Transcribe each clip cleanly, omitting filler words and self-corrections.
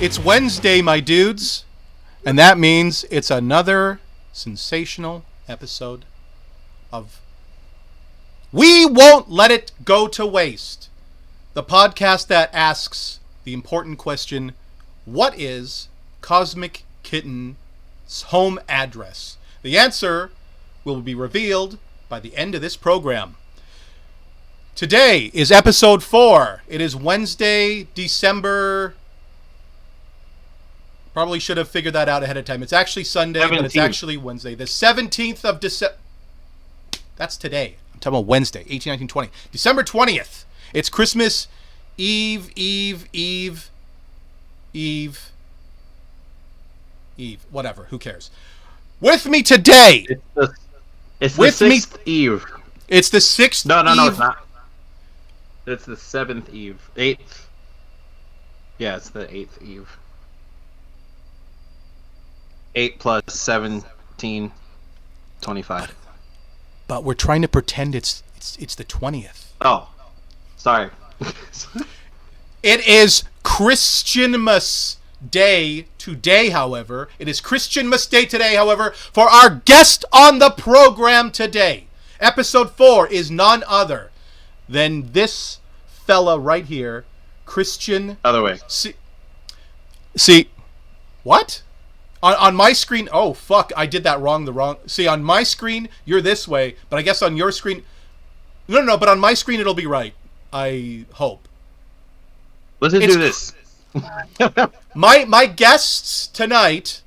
It's Wednesday, my dudes, and that means it's another sensational episode of We Won't Let It Go to Waste, the podcast that asks the important question, what is Cosmic Kitten's home address? The answer will be revealed by the end of this program. Today is episode 4. It is Wednesday, December... Probably should have figured that out ahead of time. It's actually Sunday, 17th. But it's actually Wednesday. The 17th of December. That's today. I'm talking about Wednesday, 18, 19, 20. December 20th. It's Christmas Eve. Whatever. Who cares? With me today. It's the 6th Eve. It's the 6th No, Eve. it's not. It's the 7th Eve. 8th. Yeah, it's the 8th Eve. 8 plus 17, 25. But we're trying to pretend it's the 20th. Oh, sorry. It is Christianmas Day today, however. It is Christianmas Day today, however, for our guest on the program today. Episode 4 is none other than this fella right here, Christian... Other way. See, what? On my screen, oh fuck, I did that wrong. See, on my screen, you're this way, but I guess on your screen, no, but on my screen it'll be right. I hope. Let's just do this. My guests tonight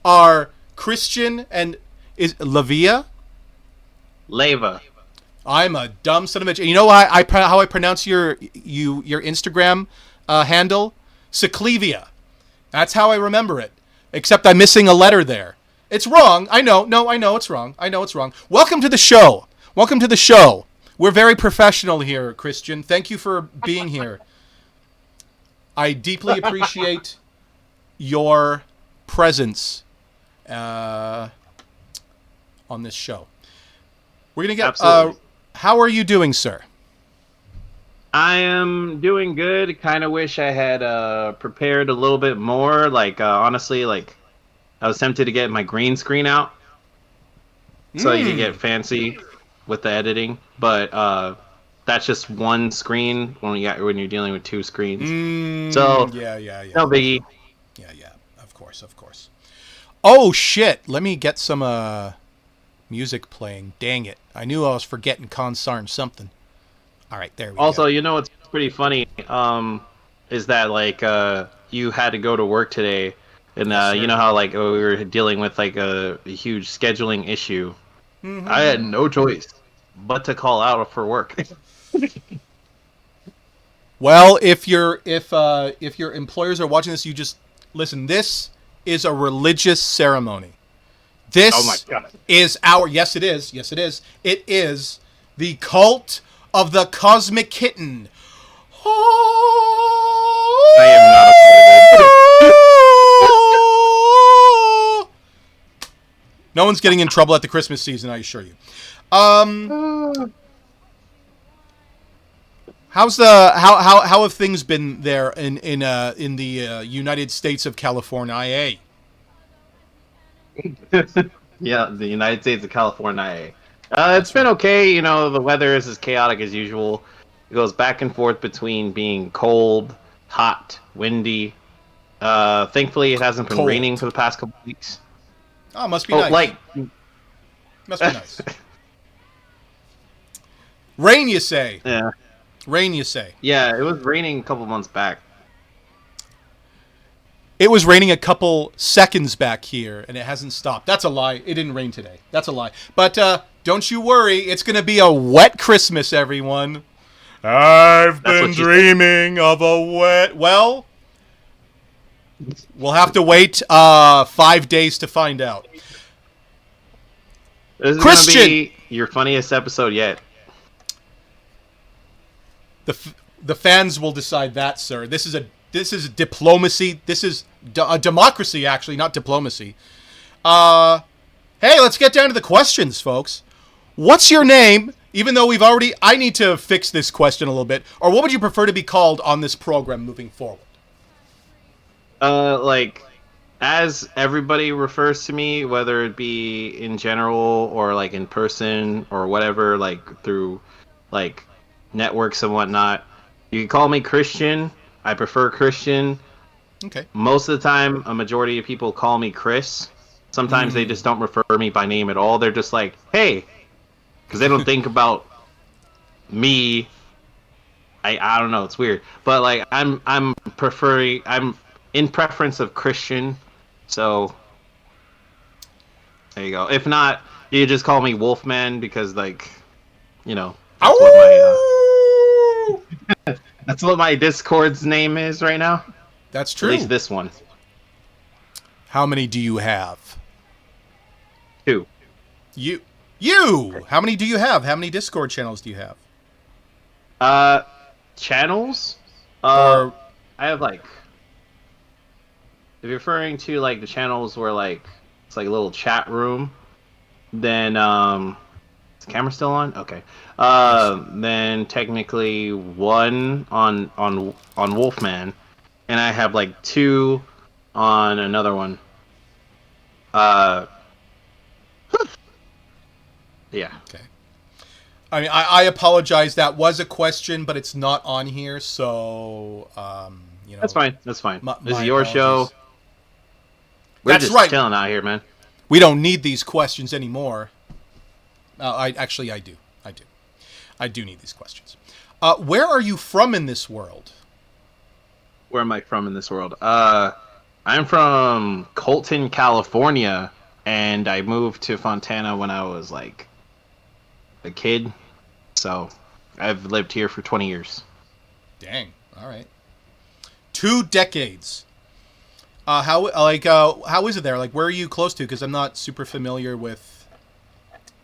are Christian and is Leiva. I'm a dumb son of a bitch. And you know how I pronounce your Instagram handle? Seclevia. That's how I remember it. Except I'm missing a letter there. It's wrong. I know. No, I know it's wrong. Welcome to the show. We're very professional here, Christian. Thank you for being here. I deeply appreciate your presence on this show. We're going to get... how are you doing, sir? I am doing good. Kind of wish I had prepared a little bit more. Honestly, I was tempted to get my green screen out so you can get fancy with the editing. But that's just one screen when you're dealing with two screens. So yeah. No biggie. Yeah. Of course. Oh shit! Let me get some music playing. Dang it! I knew I was forgetting consarn something. All right, there we go. Also, you know what's pretty funny is that you had to go to work today, and you know how we were dealing with a huge scheduling issue. Mm-hmm. I had no choice but to call out for work. Well, if your employers are watching this, you just listen. This is a religious ceremony. This is our yes, it is. It is the cult of the Cosmic Kitten. I am not a part of it. No one's getting in trouble at the Christmas season, I assure you. How have things been there in the United States of California? Yeah, the United States of California. It's been okay. You know, the weather is as chaotic as usual. It goes back and forth between being cold, hot, windy. Thankfully, it hasn't been raining for the past couple weeks. Oh, must be nice. Must be nice. Rain, you say? Yeah. Rain, you say? Yeah, it was raining a couple months back. It was raining a couple seconds back here, and it hasn't stopped. That's a lie. It didn't rain today. That's a lie. But don't you worry. It's going to be a wet Christmas, everyone. I've been dreaming of a wet... Well, we'll have to wait 5 days to find out. This is Christian! Gonna be your funniest episode yet. The fans will decide that, sir. This is diplomacy. This is a democracy, actually, not diplomacy. Hey, let's get down to the questions, folks. What's your name? Even though I need to fix this question a little bit. Or what would you prefer to be called on this program moving forward? Like as everybody refers to me, whether it be in general or like in person or whatever, like through like networks and whatnot, you can call me Christian. I prefer Christian. Okay. Most of the time, a majority of people call me Chris. Sometimes they Mm. just don't refer me by name at all. They're just like, "Hey," because they don't think about me. I don't know. It's weird, but like I'm in preference of Christian. So there you go. If not, you just call me Wolfman because like that's what my Ow! that's what my Discord's name is right now. That's At least true. this one. How many do you have? Two. You. You. How many do you have? How many Discord channels do you have? Uh, channels. Or I have like. If you're referring to like the channels where like it's like a little chat room, then is the camera still on? Okay. yes. Then technically one on Wolfman, and I have like two on another one. Uh, yeah. Okay. I mean, I apologize. That was a question, but it's not on here, so That's fine. That's fine. This is my your show. apologies. We're That's just right. chilling out here, man. We don't need these questions anymore. I actually I do. I do. I do need these questions. Where are you from in this world? Where am I from in this world? I'm from Colton, California, and I moved to Fontana when I was like a kid. So I've lived here for 20 years. Dang. All right. 2 decades. How is it there? Like, where are you close to? Because I'm not super familiar with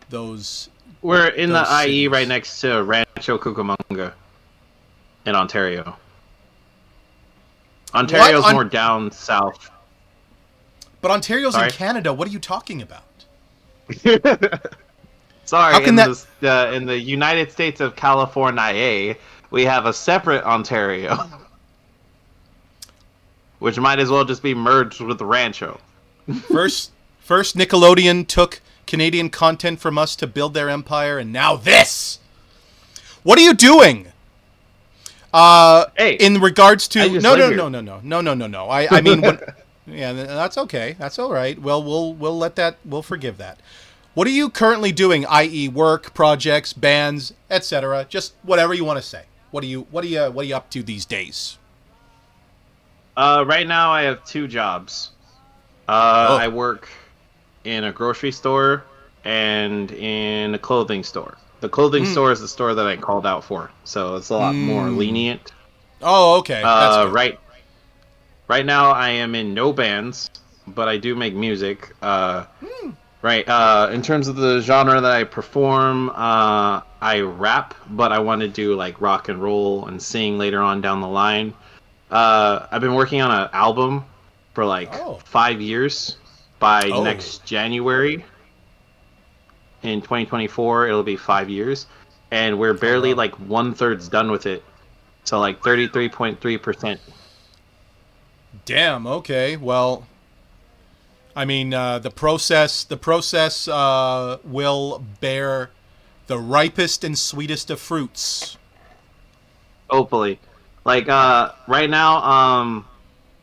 those We're in the those IE right cities. next to Rancho Cucamonga in Ontario. What? Ontario's more down south. But Ontario's in Sorry. Canada. What are you talking about? How Sorry, can that? in the United States of California, we have a separate Ontario, which might as well just be merged with Rancho. First, first Nickelodeon took Canadian content from us to build their empire, and now this. What are you doing? Hey, In regards I to just no live no here. no no no no no no no. I mean when, yeah, that's okay. That's all right. Well, we'll let that. We'll forgive that. What are you currently doing? I.e., work, projects, bands, etc. Just whatever you want to say. What are you up to these days? Right now I have two jobs. Oh. I work in a grocery store and in a clothing store. The clothing Mm. store is the store that I called out for, so it's a lot more Mm. lenient. Oh, okay. That's good. Right now I am in no bands, but I do make music. Right. In terms of the genre that I perform, I rap, but I want to do like rock and roll and sing later on down the line. I've been working on an album for like Oh. 5 years. By Oh. next January in 2024, it'll be 5 years, and we're Oh barely wow. like 1/3 done with it. So like 33.3%. Damn. Okay. Well, I mean, the process will bear the ripest and sweetest of fruits. Hopefully, like right now,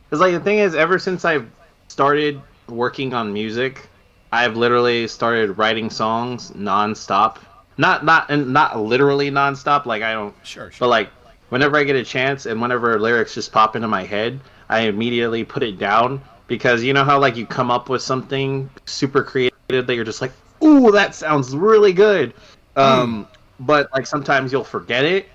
because like the thing is, ever since I've started working on music, I've literally started writing songs nonstop. Not literally nonstop. Like I don't, Sure, but sure. like whenever I get a chance and whenever lyrics just pop into my head, I immediately put it down because you know how like you come up with something super creative that you're just like, ooh, that sounds really good. Hmm. But like sometimes you'll forget it,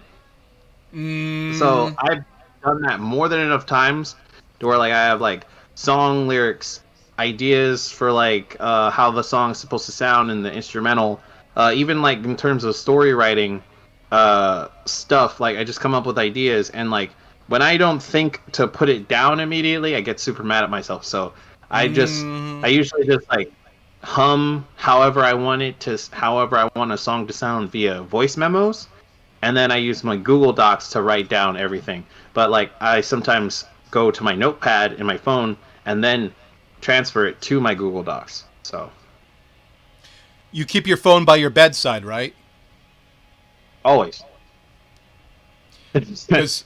so Mm, I've done that more than enough times to where like I have like song lyrics, ideas for like how the song is supposed to sound in the instrumental, even like in terms of story writing stuff. Like I just come up with ideas, and like when I don't think to put it down immediately, I get super mad at myself. So I mm, usually just like hum however I want it to, however I want a song to sound via voice memos, and then I use my Google Docs to write down everything. But like I sometimes go to my notepad in my phone and then transfer it to my Google Docs. So You keep your phone by your bedside, right? always. Because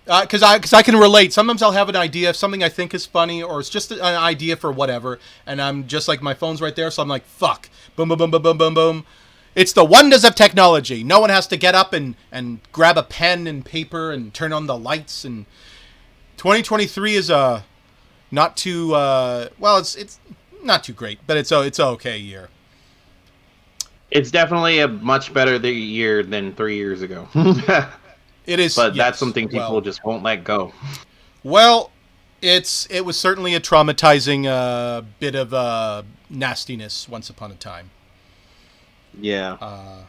I can relate. Sometimes I'll have an idea of something I think is funny, or it's just an idea for whatever, and I'm just like, my phone's right there, so I'm like, fuck, boom, boom, boom, boom, boom, boom, boom. It's the wonders of technology. No one has to get up and grab a pen and paper and turn on the lights. And 2023 is not too well. It's not too great, but it's a okay year. It's definitely a much better year than 3 years ago. It is, But yes, that's something people just won't let go. Well, it was certainly a traumatizing bit of nastiness once upon a time. Yeah.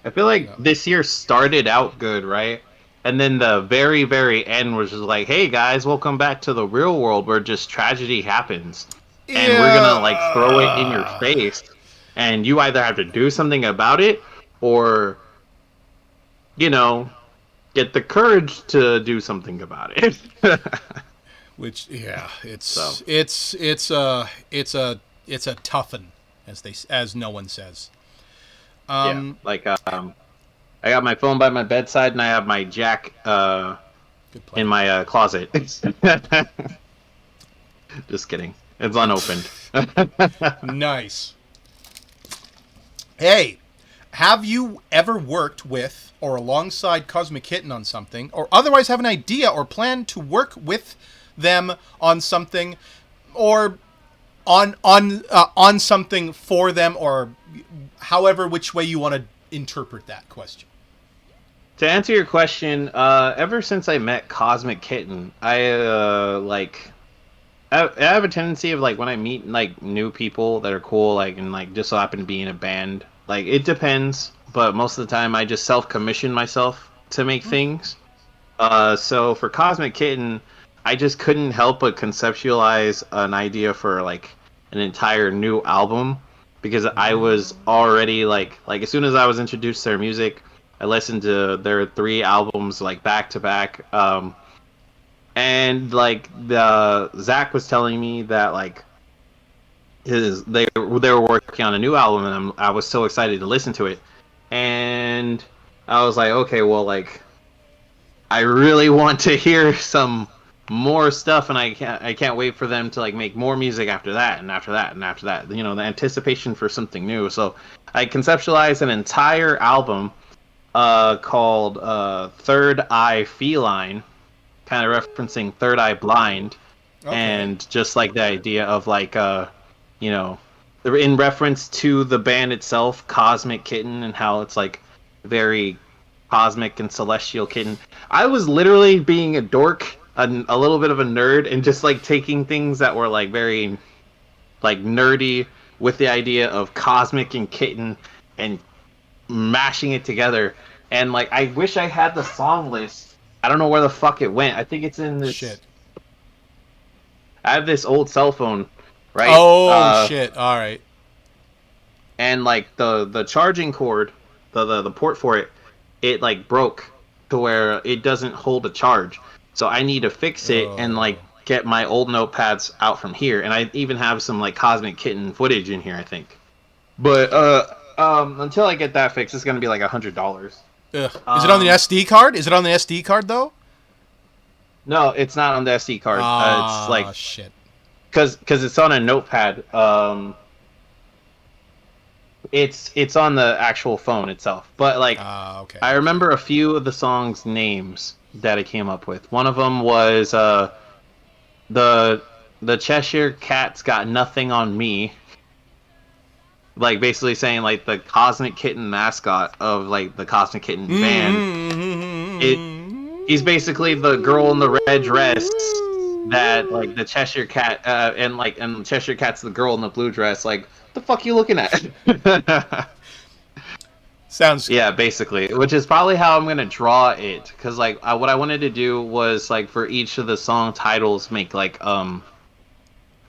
I feel like this year started out good, right? And then the very, very end was just like, hey guys, welcome back to the real world where just tragedy happens. And we're gonna like throw it in your face. And you either have to do something about it or, you know, get the courage to do something about it. Which, yeah, it's So. it's a toughen, as no one says. Yeah, like I got my phone by my bedside and I have my jack Good plan. in my closet. Just kidding. It's unopened. Nice. Hey, have you ever worked with or alongside Cosmic Kitten on something, or otherwise have an idea or plan to work with them on something, or on something for them, or however which way you want to interpret that question? To answer your question, ever since I met Cosmic Kitten, I have a tendency of like when I meet like new people that are cool, like and like just so happen to be in a band. Like it depends, but most of the time I just self-commission myself to make things. So for Cosmic Kitten, I just couldn't help but conceptualize an idea for like an entire new album because I was already like as soon as I was introduced to their music, I listened to their 3 albums like back to back. And like the Zach was telling me that like they were working on a new album, and I was so excited to listen to it, and I was like, okay, well, like I really want to hear some more stuff, and I can't wait for them to like make more music after that, and after that, and after that. You know, the anticipation for something new. So I conceptualized an entire album called Third Eye Feline, kind of referencing Third Eye Blind, Okay. and just like the idea of like you know, in reference to the band itself, Cosmic Kitten, and how it's like very cosmic and celestial kitten. I was literally being a dork, a little bit of a nerd, and just like taking things that were like very like nerdy with the idea of cosmic and kitten and mashing it together. And like I wish I had the song list. I don't know where the fuck it went. I think it's in this. Shit. I have this old cell phone, right? Oh shit! All right. And like the charging cord, the port for it like broke to where it doesn't hold a charge. So I need to fix it and like get my old notepads out from here. And I even have some like Cosmic Kitten footage in here, I think. But until I get that fixed, it's gonna be like $100. Is it on the SD card? Is it on the SD card though? No, it's not on the SD card. It's like shit. Because it's on a notepad. It's on the actual phone itself. But like, Okay. I remember a few of the songs' names that I came up with. One of them was the Cheshire Cat's Got Nothing on Me. Like basically saying like the Cosmic Kitten mascot of like the Cosmic Kitten band. He's basically the girl in the red dress that like the Cheshire Cat and Cheshire Cat's the girl in the blue dress. Like, the fuck you looking at? Sounds. Yeah, basically, which is probably how I'm gonna draw it, because like what I wanted to do was like for each of the song titles make like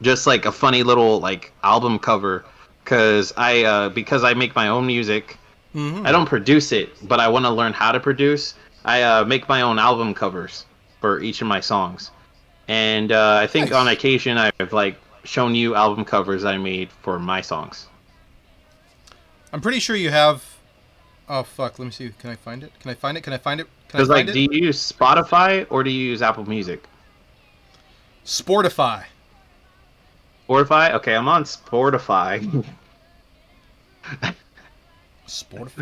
just like a funny little like album cover, because I make my own music. I don't produce it, but I want to learn how to produce. I make my own album covers for each of my songs. And I think Nice. on occasion I've like shown you album covers I made for my songs. I'm pretty sure you have. Oh fuck! Let me see. Can I find it? Can I find it? Can I find it? Can I Because find like, it? do you use Spotify or do you use Apple Music? Sportify. Spotify? Okay, I'm on Spotify.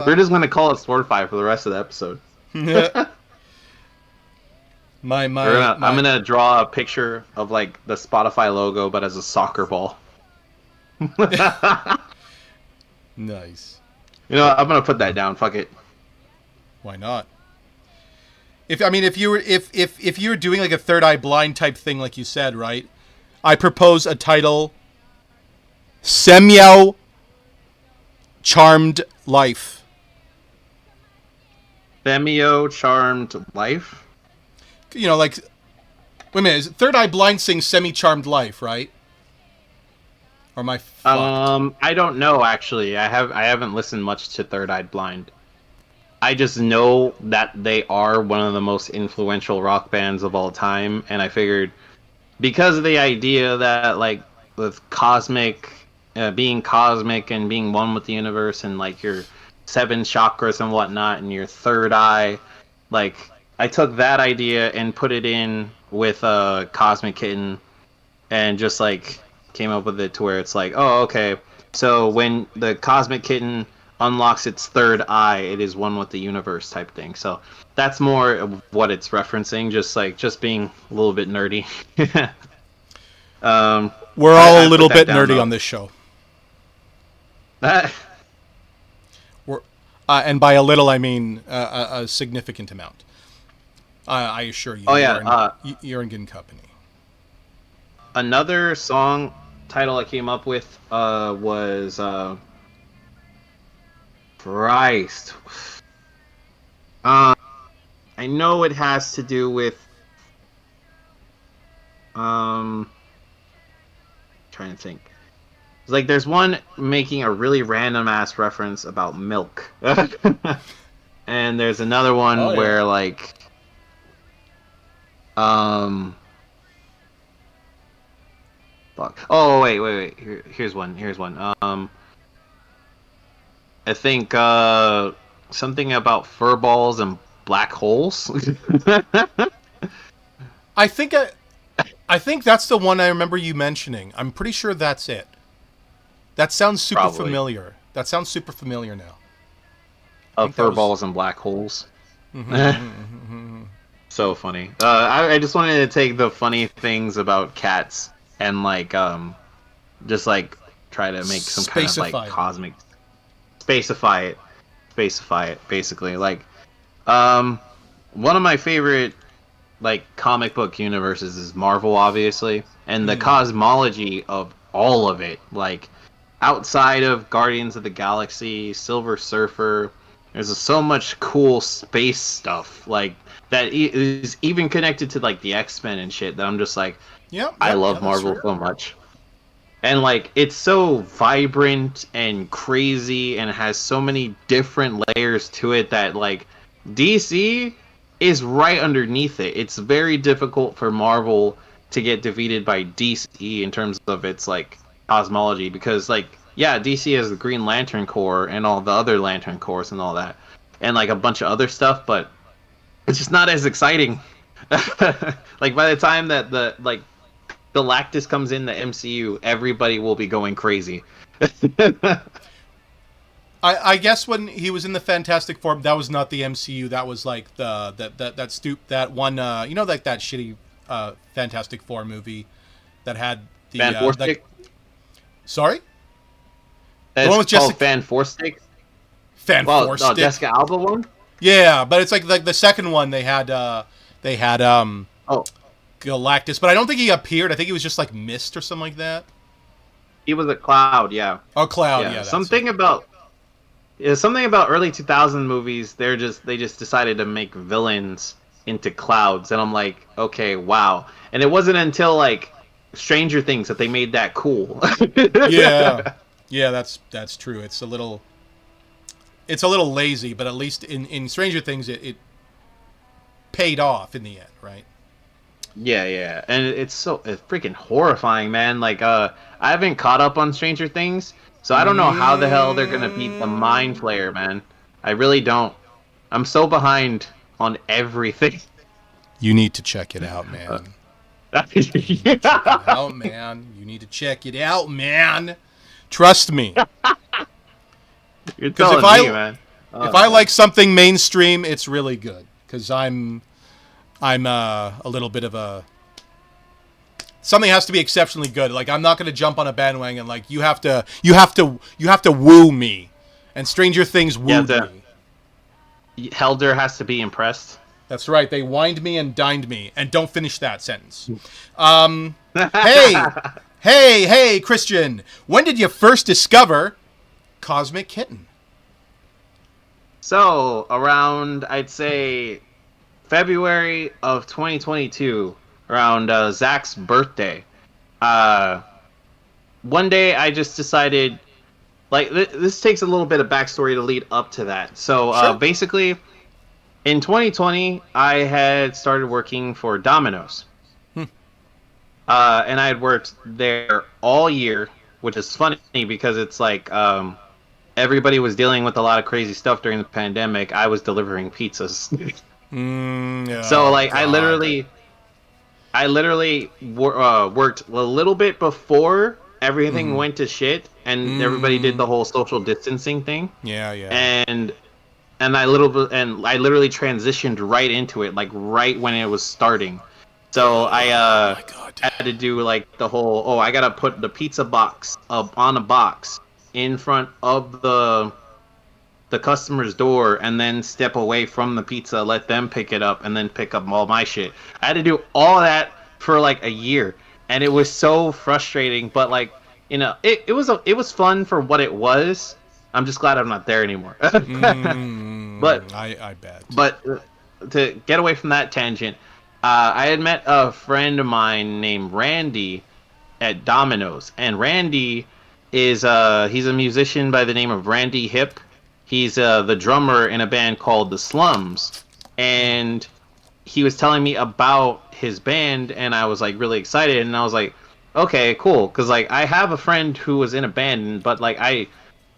We're Sportify. just gonna call it Spotify for the rest of the episode. my my I'm my. gonna draw a picture of like the Spotify logo, but as a soccer ball. Nice. You know, I'm gonna put that down. Fuck it. Why not? If you were if you were doing like a third eye blind type thing, like you said, right? I propose a title: Semyo Charmed Life. Femio Charmed Life. You know, like, wait a minute, is it Third Eye Blind sings Semi Charmed Life, right? Or am I fucked? I don't know actually. I haven't listened much to Third Eyed Blind. I just know that they are one of the most influential rock bands of all time, and I figured because of the idea that like with being cosmic and being one with the universe, and like your seven chakras and whatnot, and your third eye, like I took that idea and put it in with Cosmic Kitten, and just like came up with it to where it's like, oh, okay, so when the Cosmic Kitten unlocks its third eye, it is one with the universe type thing. So that's more of what it's referencing, just being a little bit nerdy. We're all a I little put that bit down nerdy though. on this show. We're, and by a little, I mean a significant amount. I assure you, Oh yeah, you're in good company. another song title I came up with was Christ. I know it has to do with trying to think. It's like there's one making a really random ass reference about milk. And there's another Oh one yeah. where like um fuck. Oh wait. Here's one. I think something about fur balls and black holes. I think I think that's the one I remember you mentioning. I'm pretty sure that's it. That sounds super Probably. familiar. That sounds super familiar now. I Of think that fur was. balls and black holes. So funny. I just wanted to take the funny things about cats and like just like try to make some kind of like Spacify them. cosmic spacify it, basically. Like um one of my favorite like comic book universes is Marvel, obviously, and the cosmology of all of it, like outside of Guardians of the Galaxy, Silver Surfer, there's so much cool space stuff like that is even connected to like the X-Men and shit that I'm just like, I Yeah, love that's Marvel true. so much. And like it's so vibrant and crazy and has so many different layers to it that like DC is right underneath it. It's very difficult for Marvel to get defeated by DC in terms of its like cosmology, because like yeah, DC has the Green Lantern Corps and all the other Lantern Corps and all that, and like a bunch of other stuff, but it's just not as exciting. Like by the time that the Galactus comes in the MCU, everybody will be going crazy. I guess when he was in the Fantastic Four, that was not the MCU. That was like that one you know, like that shitty Fantastic Four movie that had Fan Four Stick? sorry, the one That's with called Jessica Fan Four Stick? Fan Well, Four no, Stick. Jessica Alba one? Yeah, but it's like the second one they had Oh, Galactus, but I don't think he appeared. I think he was just like mist or something like that. he was a cloud, yeah. Oh, Cloud, Yeah. yeah, that's it. Something about early 2000 movies, they just decided to make villains into clouds, and I'm like, okay, wow. And it wasn't until like Stranger Things that they made that cool. Yeah, yeah, that's true. It's a little lazy, but at least in Stranger Things it paid off in the end, right? Yeah, and it's freaking horrifying, man. Like, I haven't caught up on Stranger Things, so I don't know how the hell they're gonna beat the Mind Mm. Flayer, man. I really don't. I'm so behind on everything. You need to check it out, Uh, man. You need to check it yeah. out, man. You need to check it out, man. Trust me. You're Because telling me, man. if Oh I man. like something mainstream, it's really good. Because I'm a little bit of a something has to be exceptionally good. Like I'm not going to jump on a bandwagon. Like you have to woo me, and Stranger Things Yeah, wooed the me. Helder has to be impressed. That's right. They wined me and dined me, and don't finish that sentence. Hey, hey, Christian. When did you first discover Cosmic Kitten? So, around, I'd say, February of 2022, around Zach's birthday, uh, one day I just decided, like, this takes a little bit of backstory to lead up to that. So, Sure. basically, in 2020, I had started working for Domino's. And I had worked there all year, which is funny because it's like, everybody was dealing with a lot of crazy stuff during the pandemic. I was delivering pizzas. So Oh like God. I literally worked a little bit before everything Mm-hmm. went to shit and everybody did Mm. the whole social distancing thing. Yeah. And I literally transitioned right into it, like right when it was starting. So I Oh my God. had to do like the whole, oh, I gotta put the pizza box up on a box in front of the customer's door and then step away from the pizza, let them pick it up, and then pick up all my shit. I had to do all that for like a year, and it was so frustrating. But like, it was fun for what it was. I'm just glad I'm not there anymore. Mm, but I bet. but to get away from that tangent, I had met a friend of mine named Randy at Domino's, and Randy is he's a musician by the name of Randy Hip. He's the drummer in a band called The Slums, and he was telling me about his band, and I was like really excited, and I was like, okay, cool, because like I have a friend who was in a band, but like I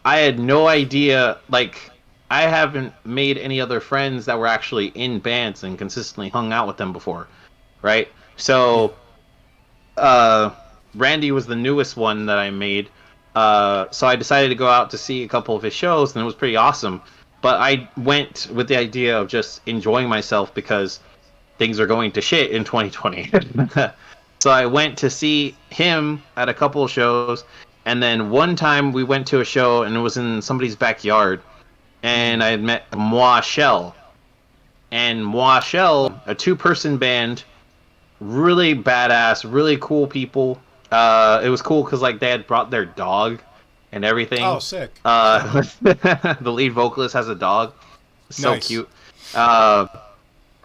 had no idea, like I haven't made any other friends that were actually in bands and consistently hung out with them before, right? Yeah. So uh, Randy was the newest one that I made. So I decided to go out to see a couple of his shows, and it was pretty awesome. But I went with the idea of just enjoying myself because things are going to shit in 2020. So I went to see him at a couple of shows, and then one time we went to a show, and it was in somebody's backyard, and I had met Moi Shell. And Moi Shell, a two-person band, really badass, really cool people. It was cool because like they had brought their dog and Oh, everything. sick. Sick. The lead vocalist has a dog, so Nice. cute. Uh,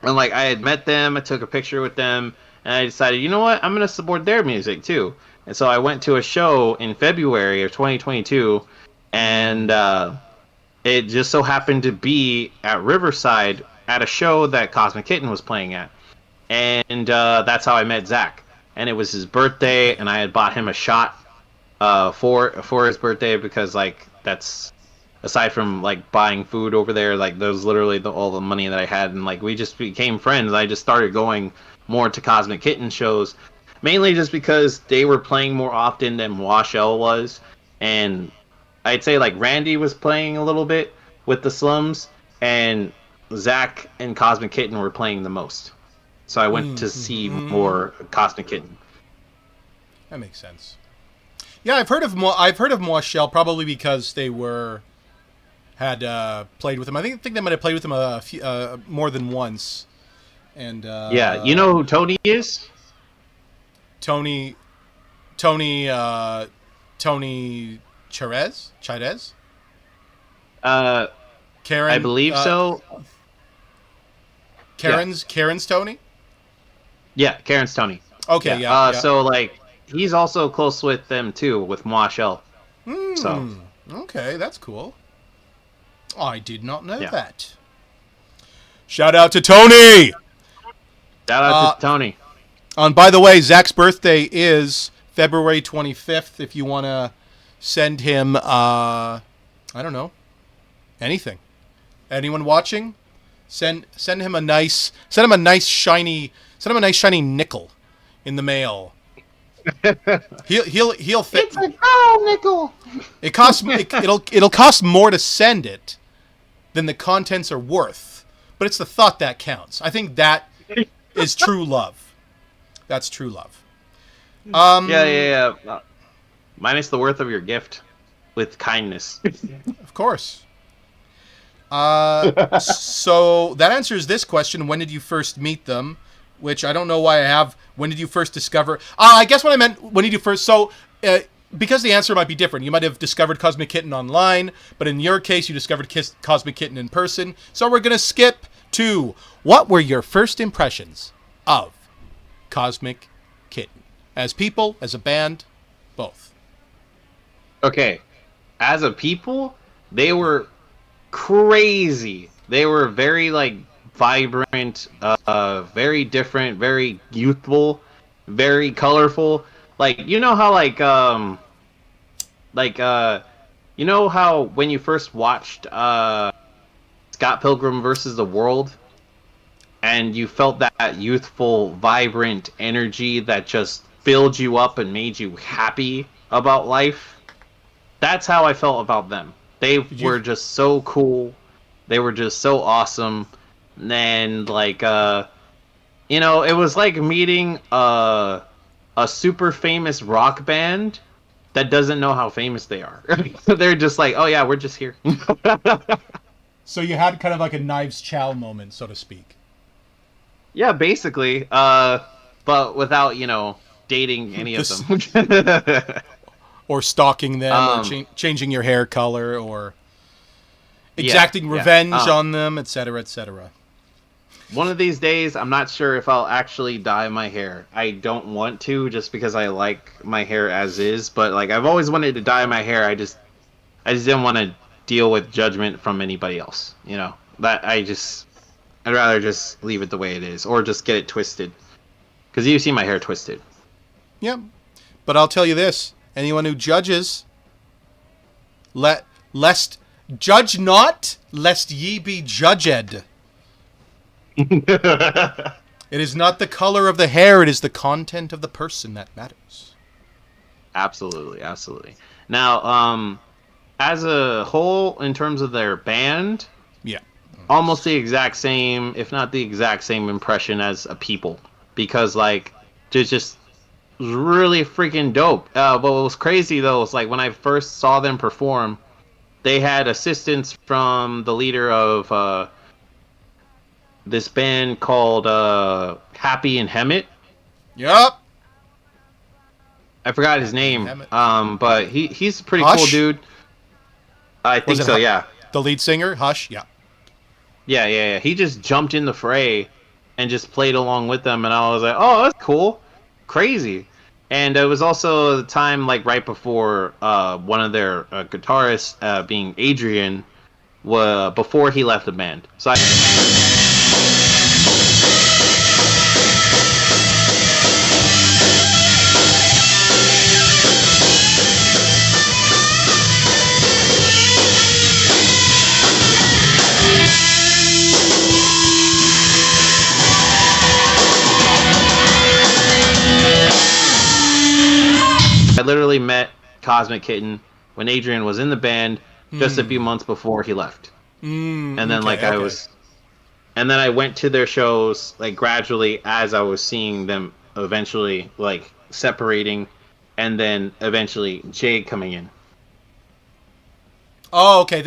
and like I had met them, I took a picture with them, and I decided, you know what, I'm gonna support their music too. And so I went to a show in February of 2022, and it just so happened to be at Riverside at a show that Cosmic Kitten was playing at, and that's how I met Zach. And it was his birthday, Okay. and I had bought him a shot for his birthday because like that's aside from like buying food over there, like that was literally all the money that I had, and like we just became friends. I just started going more to Cosmic Kitten shows, mainly just because they were playing more often than Washell was, and I'd say like Randy was playing a little bit with the Slums, and Zach and Cosmic Kitten were playing the most. So I went to see Mm-hmm. more Cosmic Kitten. That makes sense. Yeah, I've heard of Moishell probably because they were had played with him. I think they might have played with him a few, more than once. And Yeah, you know who Tony is? Tony Tony Tony Chirez Uh, I Karen believe so. Yeah, Karen's Tony. yeah, Karen's Tony. Okay, Yeah. yeah, yeah. So like he's also close with them too, with Moishell. So Hmm. Okay, that's cool. I did not know yeah. that. Shout out to Tony. Shout out to Uh, Tony. And by the way, Zach's birthday is February 25th. If you want to send him, I don't know, anything. Anyone watching? Send him a nice shiny nickel in the mail. He'll fit. It's a girl nickel. It'll cost more to send it than the contents are worth, but it's the thought that counts. I think that is true love. That's true love. Yeah. Minus the worth of your gift, with kindness. Of course. So that answers this question. When did you first meet them? Which I don't know why I have. When did you first discover? I guess what I meant, when did you first... So, because the answer might be different. You might have discovered Cosmic Kitten online, but in your case, you discovered Cosmic Kitten in person. So we're going to skip to, what were your first impressions of Cosmic Kitten? As people, as a band, both. Okay. As a people, they were crazy. They were very, like, vibrant, very different, very youthful, very colorful. Like, you know how, you know how when you first watched Scott Pilgrim versus the World, and you felt that youthful, vibrant energy that just filled you up and made you happy about life? That's how I felt about them. They were just so cool. They were just so awesome. And, like, you know, it was like meeting a super famous rock band that doesn't know how famous they are. They're just like, oh yeah, we're just here. So you had kind of like a Knives Chow moment, so to speak. Yeah, basically. But without, you know, dating any of them. Or stalking them, or changing your hair color, or exacting revenge on them, etc., etc. One of these days, I'm not sure if I'll actually dye my hair. I don't want to, just because I like my hair as is. But, like, I've always wanted to dye my hair. I just didn't want to deal with judgment from anybody else. You know, I'd rather just leave it the way it is, or just get it twisted. Because you see my hair twisted. Yep. But I'll tell you this: anyone who judges, lest judge not, lest ye be judged. It is not the color of the hair, it is the content of the person that matters. Absolutely. Now, as a whole, in terms of their band, yeah, almost the exact same, if not the exact same impression as a people, because, like, it's just really freaking dope. But what was crazy though was, like, when I first saw them perform, they had assistance from the leader of this band called Happy and Hemet. Yup. I forgot his name. But he's a pretty Hush? cool dude. I think so, yeah. The lead singer, Hush, yeah. Yeah. He just jumped in the fray and just played along with them, and I was like, oh, that's cool. Crazy. And it was also the time, like, right before one of their guitarists, being Adrian, before he left the band. So I literally met Cosmic Kitten when Adrian was in the band just a few months before he left. And then, and then I went to their shows, like, gradually as I was seeing them eventually, like, separating, and then eventually Jay coming in. Oh, okay.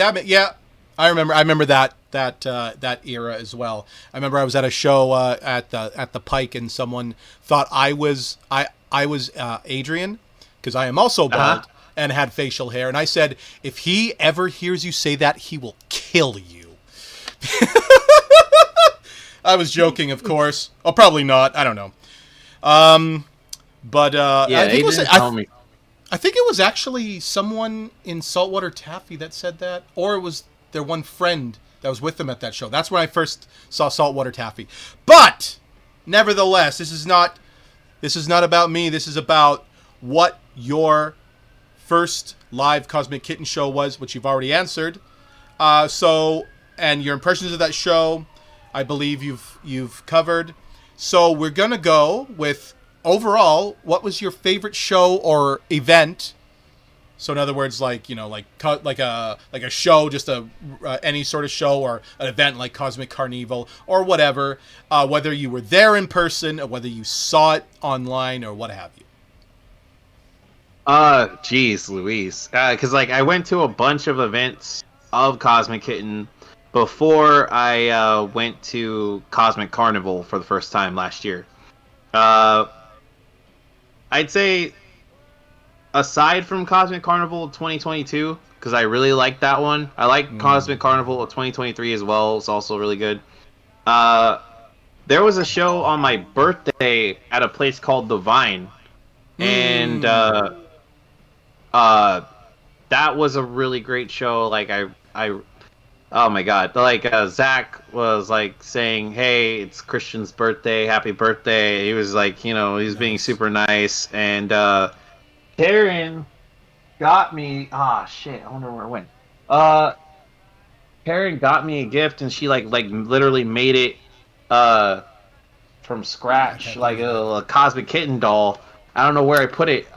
I remember that era as well. I remember I was at a show at the Pike, and someone thought I was Adrian, because I am also bald and had facial hair, and I said, if he ever hears you say that, he will kill you. I was joking, of course. Oh, probably not. I don't know. But yeah, I think I think it was actually someone in Saltwater Taffy that said that, or it was their one friend that was with them at that show. That's when I first saw Saltwater Taffy. But nevertheless, this is not This is not about me. This is about what your first live Cosmic Kitten show was, which you've already answered. And your impressions of that show, I believe you've covered. So we're gonna go with overall. What was your favorite show or event? So in other words, like a show, just any sort of show or an event like Cosmic Carnival or whatever. Whether you were there in person or whether you saw it online or what have you. Geez, Louise. Because I went to a bunch of events of Cosmic Kitten before I went to Cosmic Carnival for the first time last year. I'd say, aside from Cosmic Carnival 2022, because I really liked that one. I like Cosmic Carnival of 2023 as well. It's also really good. There was a show on my birthday at a place called The Vine, and that was a really great show. Oh my god! Zach was saying, "Hey, it's Christian's birthday. Happy birthday!" He was he was being super nice, and Karen got me. Ah, shit! I wonder where it went. Karen got me a gift, and she literally made it from scratch, like a Cosmic Kitten doll. I don't know where I put it.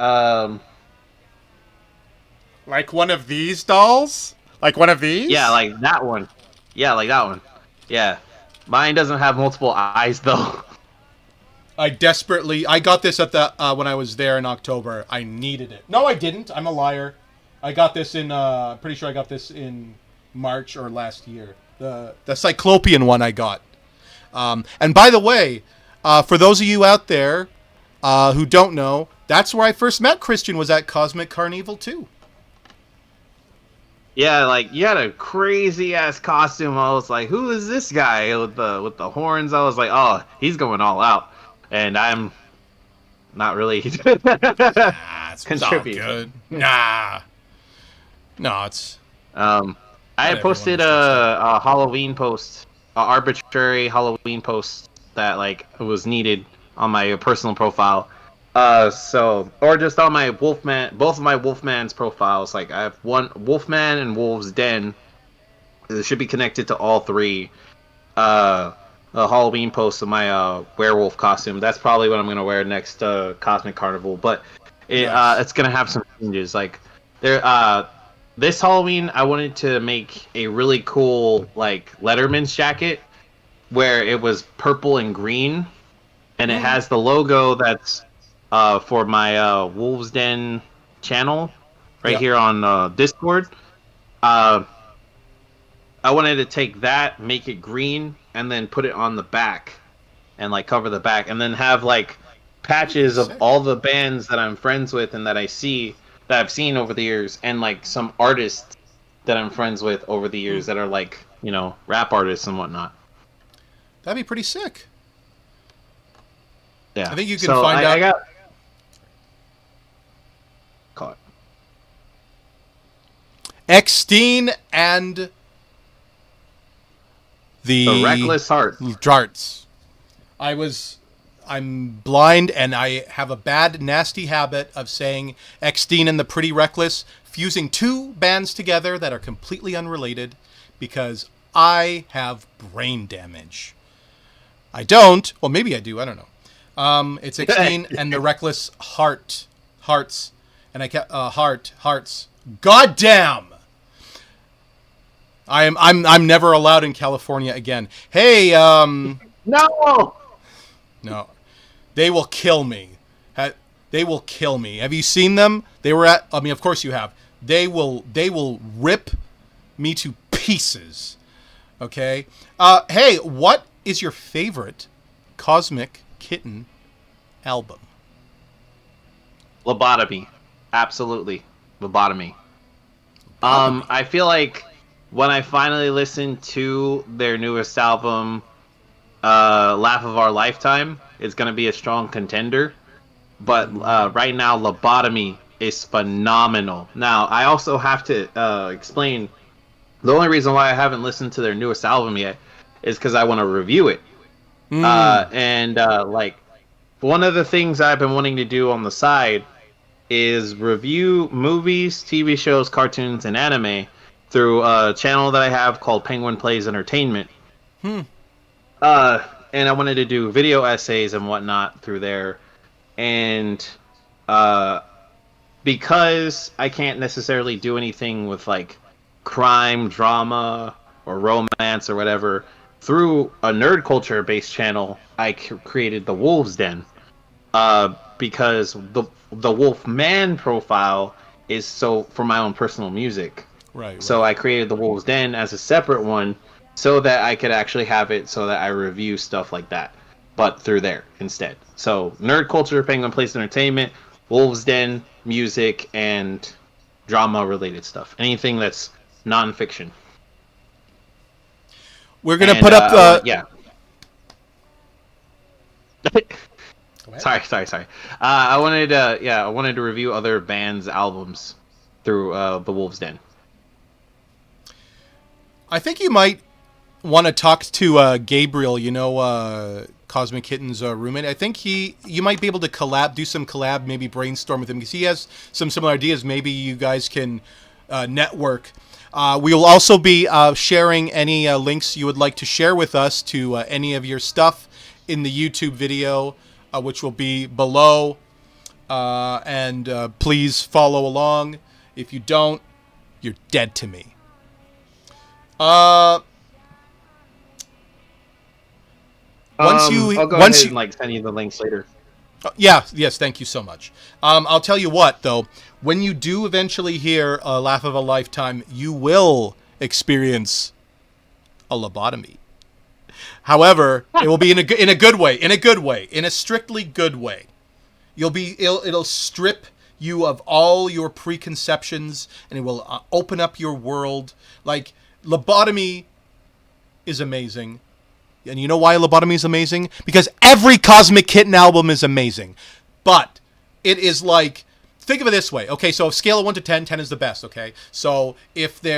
Like one of these dolls? Like one of these? Yeah, like that one. Yeah, like that one. Yeah. Mine doesn't have multiple eyes, though. I got this at the when I was there in October. I needed it. No, I didn't. I'm a liar. I got this in pretty sure I got this in March or last year. The Cyclopean one I got. And by the way, for those of you out there who don't know, that's where I first met Christian, was at Cosmic Carnival too. Yeah, you had a crazy ass costume. I was like, who is this guy with the horns? I was like, oh, he's going all out. And I'm not really It's all good. Nah. No, it's I had posted a Halloween post, an arbitrary Halloween post that was needed on my personal profile. Or just on my Wolfman, both of my Wolfman's profiles. I have one Wolfman and Wolf's Den. It should be connected to all three. A Halloween post of my werewolf costume. That's probably what I'm gonna wear next Cosmic Carnival. But it's gonna have some changes. This Halloween, I wanted to make a really cool Letterman's jacket where it was purple and green, and it has the logo that's for my Wolves Den channel here on Discord. I wanted to take that, make it green, and then put it on the back and cover the back, and then have patches of all the bands that I'm friends with and that I've seen over the years, and some artists that I'm friends with over the years that are rap artists and whatnot. That'd be pretty sick. Yeah, I think you can find out. I got caught. Eckstein and the Reckless Heart. Jarts. I'm blind, and I have a bad, nasty habit of saying Eckstein and the Pretty Reckless, fusing two bands together that are completely unrelated, because I have brain damage. I don't. Well, maybe I do. I don't know. It's Eckstein and the Reckless Hearts, and I kept Hearts. Goddamn! I'm never allowed in California again. Hey, No. They will kill me. They will kill me. Have you seen them? They were at. I mean, of course you have. They will rip me to pieces. Okay. Hey, what is your favorite Cosmic Kitten album? Lobotomy. Absolutely. Lobotomy. I feel like when I finally listened to their newest album, Laugh of Our Lifetime, it's going to be a strong contender. But right now, Lobotomy is phenomenal. Now, I also have to explain, the only reason why I haven't listened to their newest album yet is because I want to review it. one of the things I've been wanting to do on the side is review movies, TV shows, cartoons, and anime through a channel that I have called Penguin Plays Entertainment. Uh, and I wanted to do video essays and whatnot through there. And uh, because I can't necessarily do anything with like crime, drama, or romance or whatever, through a nerd culture based channel, I created the Wolves Den. Because the Wolfman profile is so for my own personal music. Right. So I created the Wolves Den as a separate one so that I could actually have it so that I review stuff like that, but through there instead. So nerd culture, Penguin Place Entertainment, Wolves Den, music, and drama related stuff. Anything that's nonfiction. We're gonna put up the yeah. Sorry. I wanted to review other bands' albums through the Wolves Den. I think you might want to talk to Gabriel. You know, Cosmic Kitten's roommate. I think you might be able to do some collab, maybe brainstorm with him because he has some similar ideas. Maybe you guys can network. We will also be sharing any links you would like to share with us to any of your stuff in the YouTube video, which will be below. And please follow along. If you don't, you're dead to me. I'll go ahead and like send you the links later. Yes, thank you so much. I'll tell you what, though, when you do eventually hear a Laugh of a Lifetime, you will experience a lobotomy. However, it will be in a good way, in a strictly good way. It'll strip you of all your preconceptions, and it will open up your world. Like, lobotomy is amazing. And you know why lobotomy is amazing? Because every Cosmic Kitten album is amazing. But it is like, think of it this way. Okay, so scale of 1 to 10, 10 is the best, okay? So if Be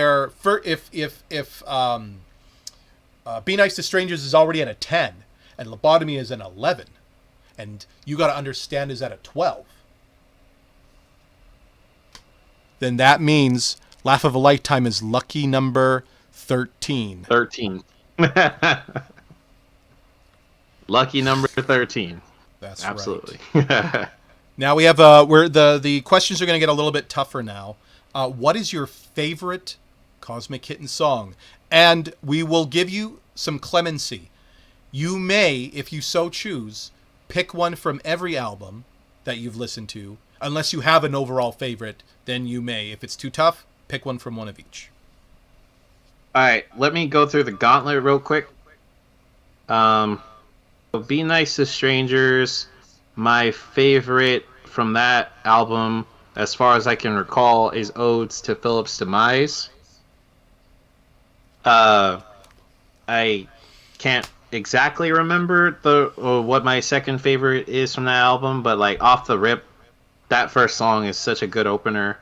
Nice to Strangers is already at a 10 and lobotomy is an 11, and You Gotta Understand is at a 12, then that means Laugh of a Lifetime is lucky number 13. 13. Lucky number 13. That's absolutely right. Now we have the questions are going to get a little bit tougher now. What is your favorite Cosmic Kitten song? And we will give you some clemency. You may, if you so choose, pick one from every album that you've listened to. Unless you have an overall favorite, then you may. If it's too tough, pick one from one of each. All right, let me go through the gauntlet real quick. Be Nice to Strangers, my favorite from that album, as far as I can recall, is Odes to Philip's Demise. I can't exactly remember what my second favorite is from that album, but like off the rip, that first song is such a good opener.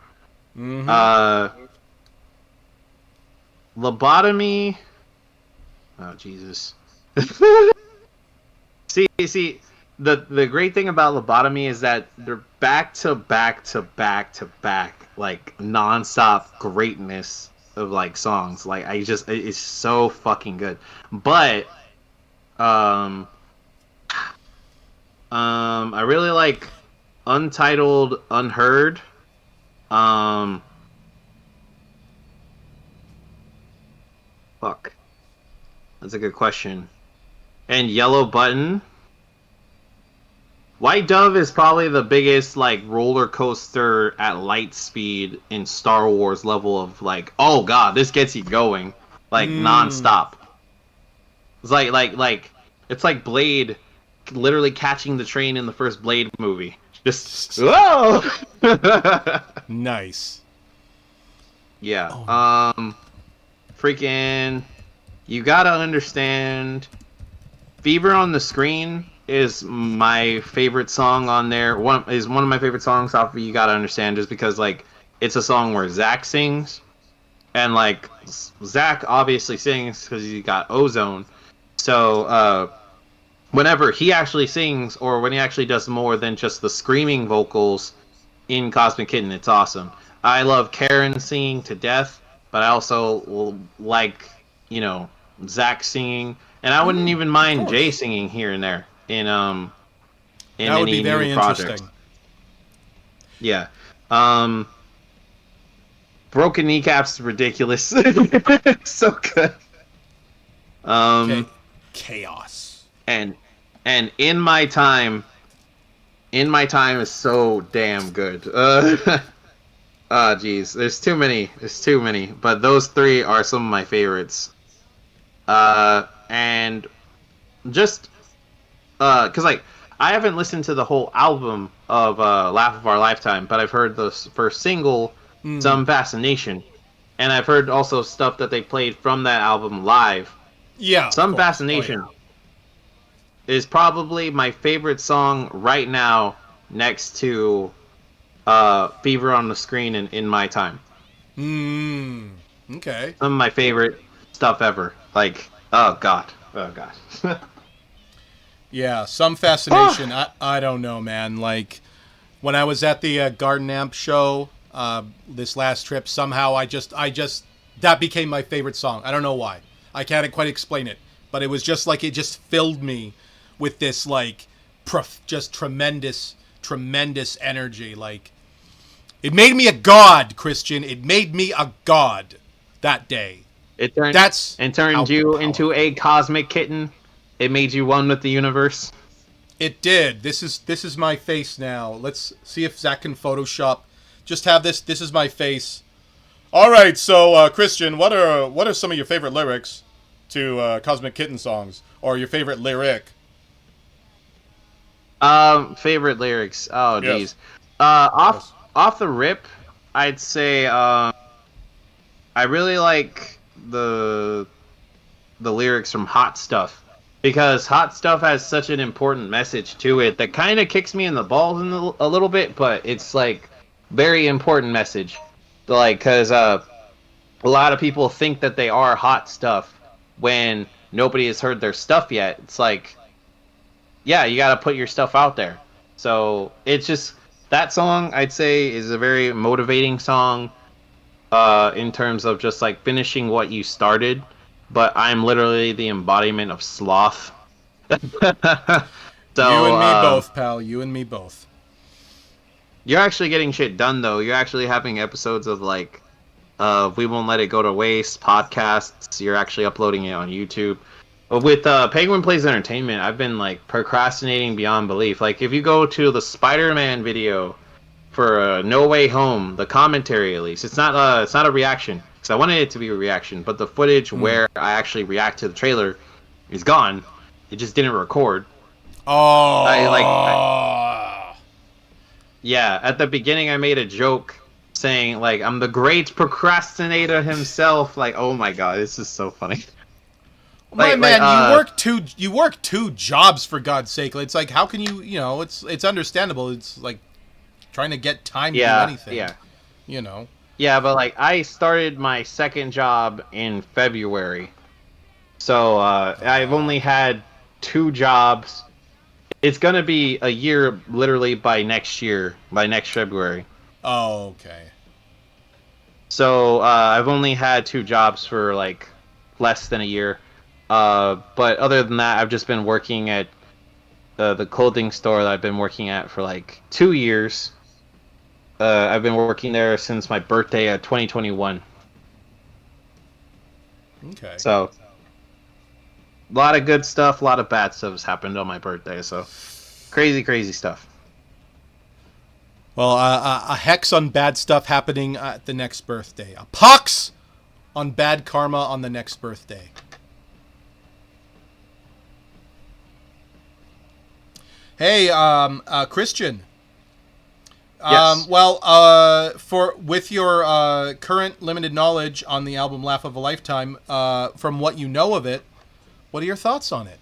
Mm-hmm. Lobotomy. Oh Jesus. See, the great thing about Lobotomy is that they're back to back, like nonstop greatness of like songs. Like it's so fucking good. But I really like Untitled Unheard. Fuck. That's a good question. And Yellow Button. White Dove is probably the biggest like roller coaster at light speed in Star Wars level of like, oh god, this gets you going like nonstop. It's like it's like Blade literally catching the train in the first Blade movie. Just whoa. Nice. Yeah. Freaking You Gotta Understand. Fever on the Screen is my favorite song on there. One of my favorite songs off of You Gotta Understand, just because like it's a song where Zach sings, and like Zach obviously sings because he got Ozone. So whenever he actually sings, or when he actually does more than just the screaming vocals in Cosmic Kitten, it's awesome. I love Karen singing to death, but I also like, you know, Zach singing, and I wouldn't even Of mind Jay course. singing here and there in That would be any new very projects. interesting. Yeah. Broken Kneecaps ridiculous. So good. Okay. Um Chaos. and in my time, is so damn good. Geez, there's too many. There's too many. But those three are some of my favorites. And just cause like I haven't listened to the whole album of Laugh of Our Lifetime, but I've heard the first single, Some Fascination, and I've heard also stuff that they played from that album live. Yeah, of Some course. Oh yeah. Fascination is probably my favorite song right now, next to Fever on the Screen and In My Time. Okay. Some of my favorite stuff ever. Like, oh god. Oh god. Yeah, some fascination. I don't know, man. Like when I was at the Garden Amp show this last trip, somehow I just that became my favorite song. I don't know why. I can't quite explain it, but it was just like it just filled me with this like just tremendous energy. Like it made me a god, Christian. It made me a god that day. It turned That's and how turned you into powerful. a cosmic kitten. It made you one with the universe. It did. This is my face now. Let's see if Zach can Photoshop. Just have this. This is my face. All right. So, Christian, what are some of your favorite lyrics to Cosmic Kitten songs, or your favorite lyric? Favorite lyrics. Oh Yes. geez. Off Yes. off the rip, I'd say I really like the lyrics from Hot Stuff, because Hot Stuff has such an important message to it that kind of kicks me in the balls a little bit, but it's like very important message. Like, cause a lot of people think that they are hot stuff when nobody has heard their stuff yet. It's like, yeah, you got to put your stuff out there. So it's just that song, I'd say, is a very motivating song in terms of just like finishing what you started. But I'm literally the embodiment of sloth. You So and me both, pal. You and me both. you're actually getting shit done though. You're actually having episodes of like We Won't Let It Go to Waste podcasts. You're actually uploading it on YouTube. But with Penguin Plays Entertainment, I've been like procrastinating beyond belief. Like if you go to the Spider-Man video for No Way Home, the commentary at least, it's not a reaction because I wanted it to be a reaction, but the footage where I actually react to the trailer is gone. It just didn't record. Oh. Yeah, at the beginning I made a joke saying like I'm the great procrastinator himself. Like, oh my god, this is so funny. My like man, you work two jobs for God's sake. It's like how can you it's understandable. It's like trying to get time to do yeah, anything. yeah. You know. Yeah, but like I started my second job in February. So I've only had two jobs. It's going to be a year literally by next February. Oh, okay. So I've only had two jobs for like less than a year. But other than that, I've just been working at the clothing store that I've been working at for like 2 years. I've been working there since my birthday of 2021. Okay. So a lot of good stuff, a lot of bad stuff has happened on my birthday. So crazy, crazy stuff. Well, a hex on bad stuff happening at the next birthday. A pox on bad karma on the next birthday. Hey, Christian. Yes. Well, for with your current limited knowledge on the album "Laugh of a Lifetime," from what you know of it, what are your thoughts on it?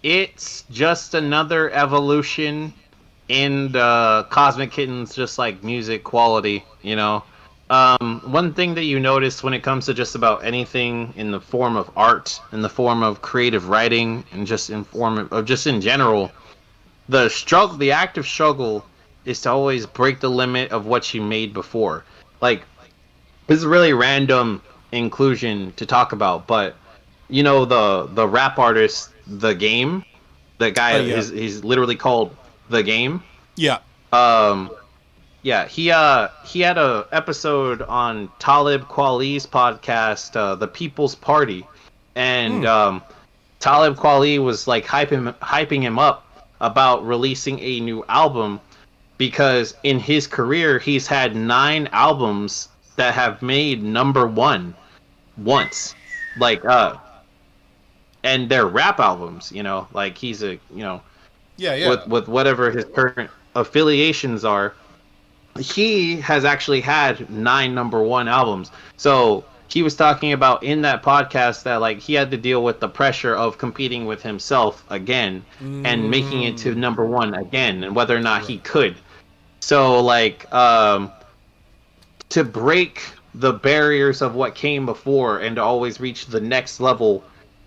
It's just another evolution in the Cosmic Kitten's just like music quality, you know. One thing that you notice when it comes to just about anything in the form of art, in the form of creative writing, and just in form of just in general, the active struggle is to always break the limit of what you made before. Like, this is really random inclusion to talk about, but you know the rap artist The Game, the guy Yeah. he's literally called The Game. Yeah. Um, yeah, he had a episode on Talib Kweli's podcast, The People's Party, and Talib Kweli was like hyping him up about releasing a new album because in his career he's had 9 albums that have made #1 once, like and they're rap albums, you know, like he's a Yeah. with whatever his current affiliations are, he has actually had 9 #1 albums. So he was talking about in that podcast that like he had to deal with the pressure of competing with himself again and making it to #1 again, and whether or not he could. So like to break the barriers of what came before and to always reach the next level,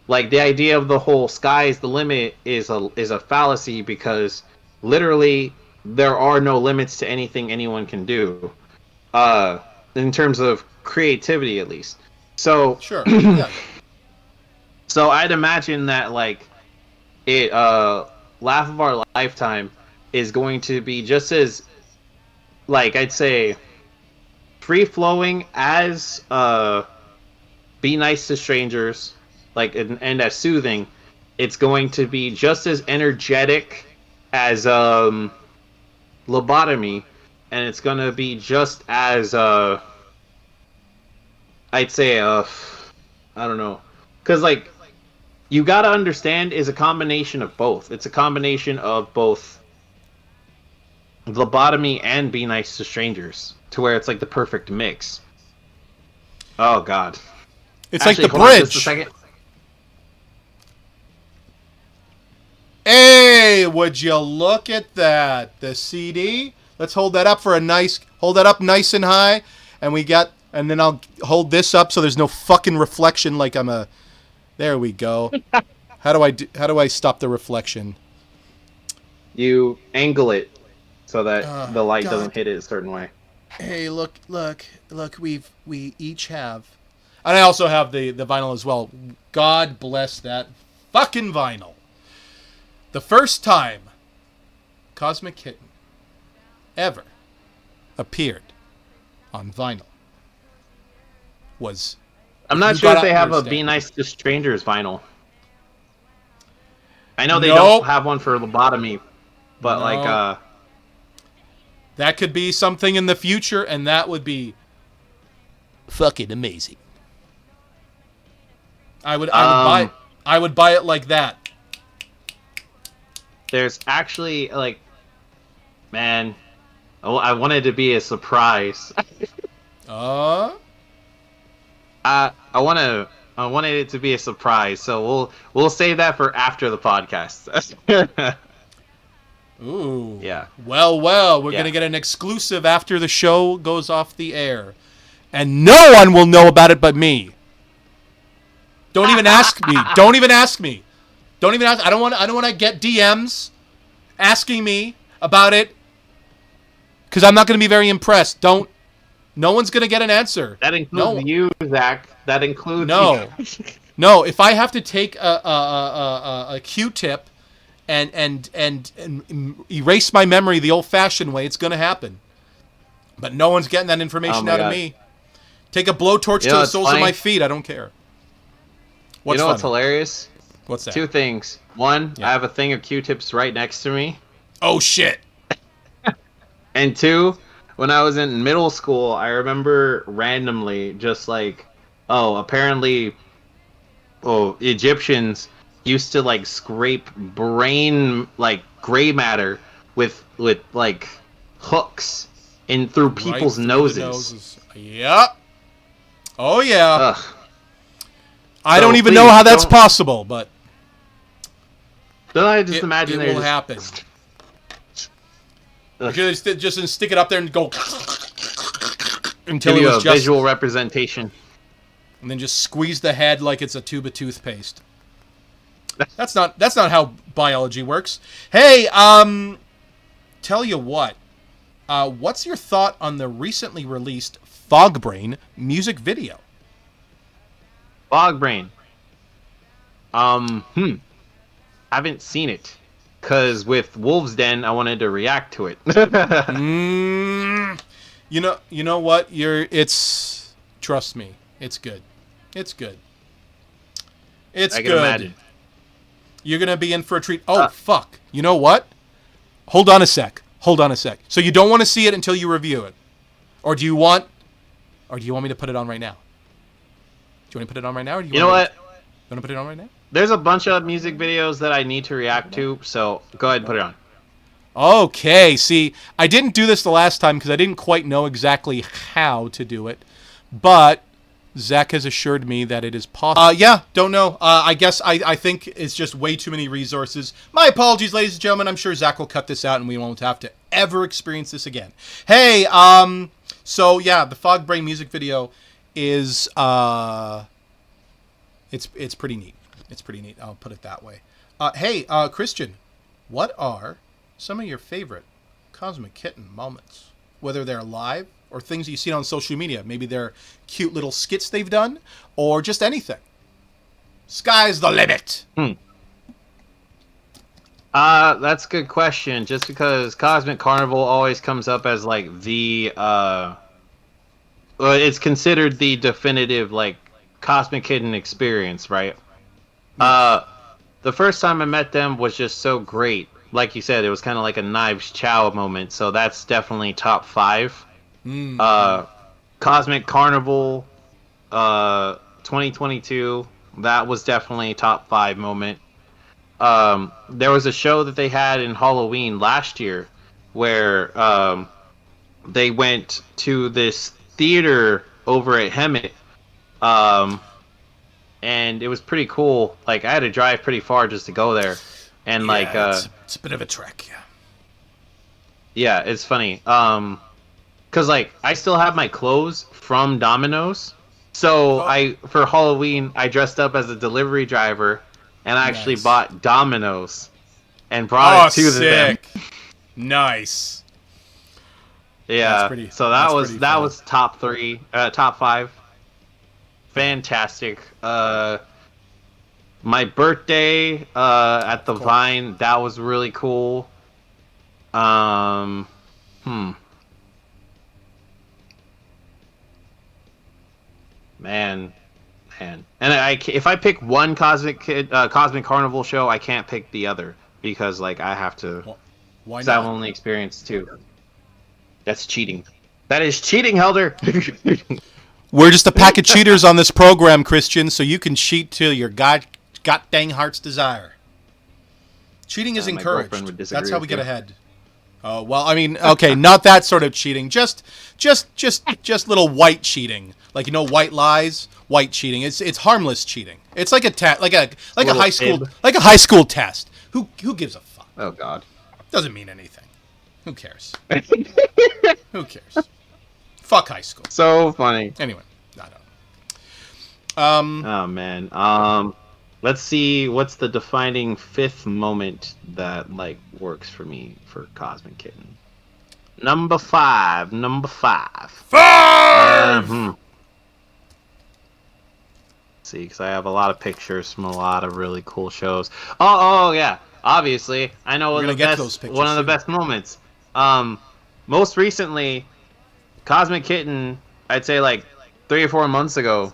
like the idea of the whole sky's the limit is a fallacy, because literally there are no limits to anything anyone can do, in terms of creativity at least. So Sure. Yeah. so I'd imagine that like it Laugh of Our Lifetime is going to be just as, like, I'd say free flowing as Be Nice to Strangers, like, and as soothing. It's going to be just as energetic as Lobotomy, and it's gonna be just as I'd say I don't know, because like you gotta understand is a combination of both. It's a combination of both Lobotomy and Be Nice to Strangers, to where it's like the perfect mix. Oh God. It's Actually, like the hold on just a bridge. second. Hey, would you look at that? The CD. Let's hold that up hold that up nice and high, and then I'll hold this up so there's no fucking reflection like I'm a. There we go. How do I stop the reflection? You angle it so that the light God. doesn't hit it a certain way. Hey, look, we each have. And I also have the vinyl as well. God bless that fucking vinyl. The first time Cosmic Kitten ever appeared on vinyl was... I'm not sure if they have a Be Nice to Strangers vinyl. I know they don't have one for Lobotomy, but like that could be something in the future, and that would be fucking amazing. I would buy it like that. There's actually like, man, I wanted to be a surprise. Uh I wanted it to be a surprise, so we'll save that for after the podcast. Ooh. Yeah. Well, we're going to get an exclusive after the show goes off the air. And no one will know about it but me. Don't even ask me. Don't even ask me. Don't even ask. I don't want to get DMs asking me about it, cuz I'm not going to be very impressed. No one's going to get an answer. That includes you, Zach. That includes you. No, if I have to take a Q-tip and erase my memory the old-fashioned way, it's going to happen. But no one's getting that information out of me. Take a blowtorch to the soles of my feet. I don't care. What's hilarious? What's that? 2 things. 1, I have a thing of Q-tips right next to me. Oh, shit. And 2, when I was in middle school, I remember randomly just like, apparently, Egyptians used to like scrape brain, like gray matter with like hooks in through people's noses. Yep. Oh yeah. Ugh. I don't even know how that's possible, but don't I just imagine it will happen. Just stick it up there and go. Until Give it you was a just visual representation. and then just squeeze the head like it's a tube of toothpaste. That's not how biology works. Hey, tell you what. What's your thought on the recently released Fogbrain music video? Fogbrain. Haven't seen it. Cause with Wolf's Den, I wanted to react to it. You know what? It's trust me, it's good. It's good. It's I good. can imagine. You're gonna be in for a treat. Oh fuck! You know what? Hold on a sec. So you don't want to see it until you review it, or do you want me to put it on right now? Do you want to put it on right now? Or do you know what? You want to put it on right now? There's a bunch of music videos that I need to react to, so go ahead and put it on. Okay. See, I didn't do this the last time because I didn't quite know exactly how to do it, but Zach has assured me that it is possible. Yeah, don't know. I guess I think it's just way too many resources. My apologies, ladies and gentlemen. I'm sure Zach will cut this out and we won't have to ever experience this again. Hey, so yeah, the Fogbrain music video is it's pretty neat. It's pretty neat. I'll put it that way. Hey, Christian, what are some of your favorite Cosmic Kitten moments? Whether they're live or things you've seen on social media. Maybe they're cute little skits they've done, or just anything. Sky's the limit. That's a good question. Just because Cosmic Carnival always comes up as like the it's considered the definitive like Cosmic Kitten experience, right? Yes. The first time I met them was just so great. Like you said, it was kind of like a Knives Chow moment, so that's definitely top 5. Cosmic Carnival 2022, that was definitely top 5 moment. There was a show that they had in Halloween last year where they went to this theater over at Hemet, and it was pretty cool. Like, I had to drive pretty far just to go there, and yeah, it's a bit of a trek. Yeah, it's funny. Cause like I still have my clothes from Domino's, so for Halloween I dressed up as a delivery driver, and I actually bought Domino's and brought it to them. Nice. Yeah. So that was top 3, top 5. Fantastic. My birthday at the Vine, that was really cool. Man, and if I pick one Cosmic Carnival show, I can't pick the other because like I have to. Well, why not? I've only experienced 2. That's cheating. That is cheating, Helder. We're just a pack of cheaters on this program, Christian, so you can cheat to your god dang heart's desire. Cheating is encouraged. That's how we get ahead. Oh, well, I mean, okay, not that sort of cheating. Just little white cheating. Like, you know, white lies, white cheating. It's harmless cheating. It's like a high school test. Who gives a fuck? Oh God. Doesn't mean anything. Who cares? Who cares? Fuck high school. So funny. Anyway, I don't know. Oh man. Let's see. What's the defining 5th moment that like works for me for Cosmic Kitten? Number 5. See, because I have a lot of pictures from a lot of really cool shows. Oh yeah. Obviously, I know one of the best moments. Most recently, Cosmic Kitten, I'd say like 3 or 4 months ago,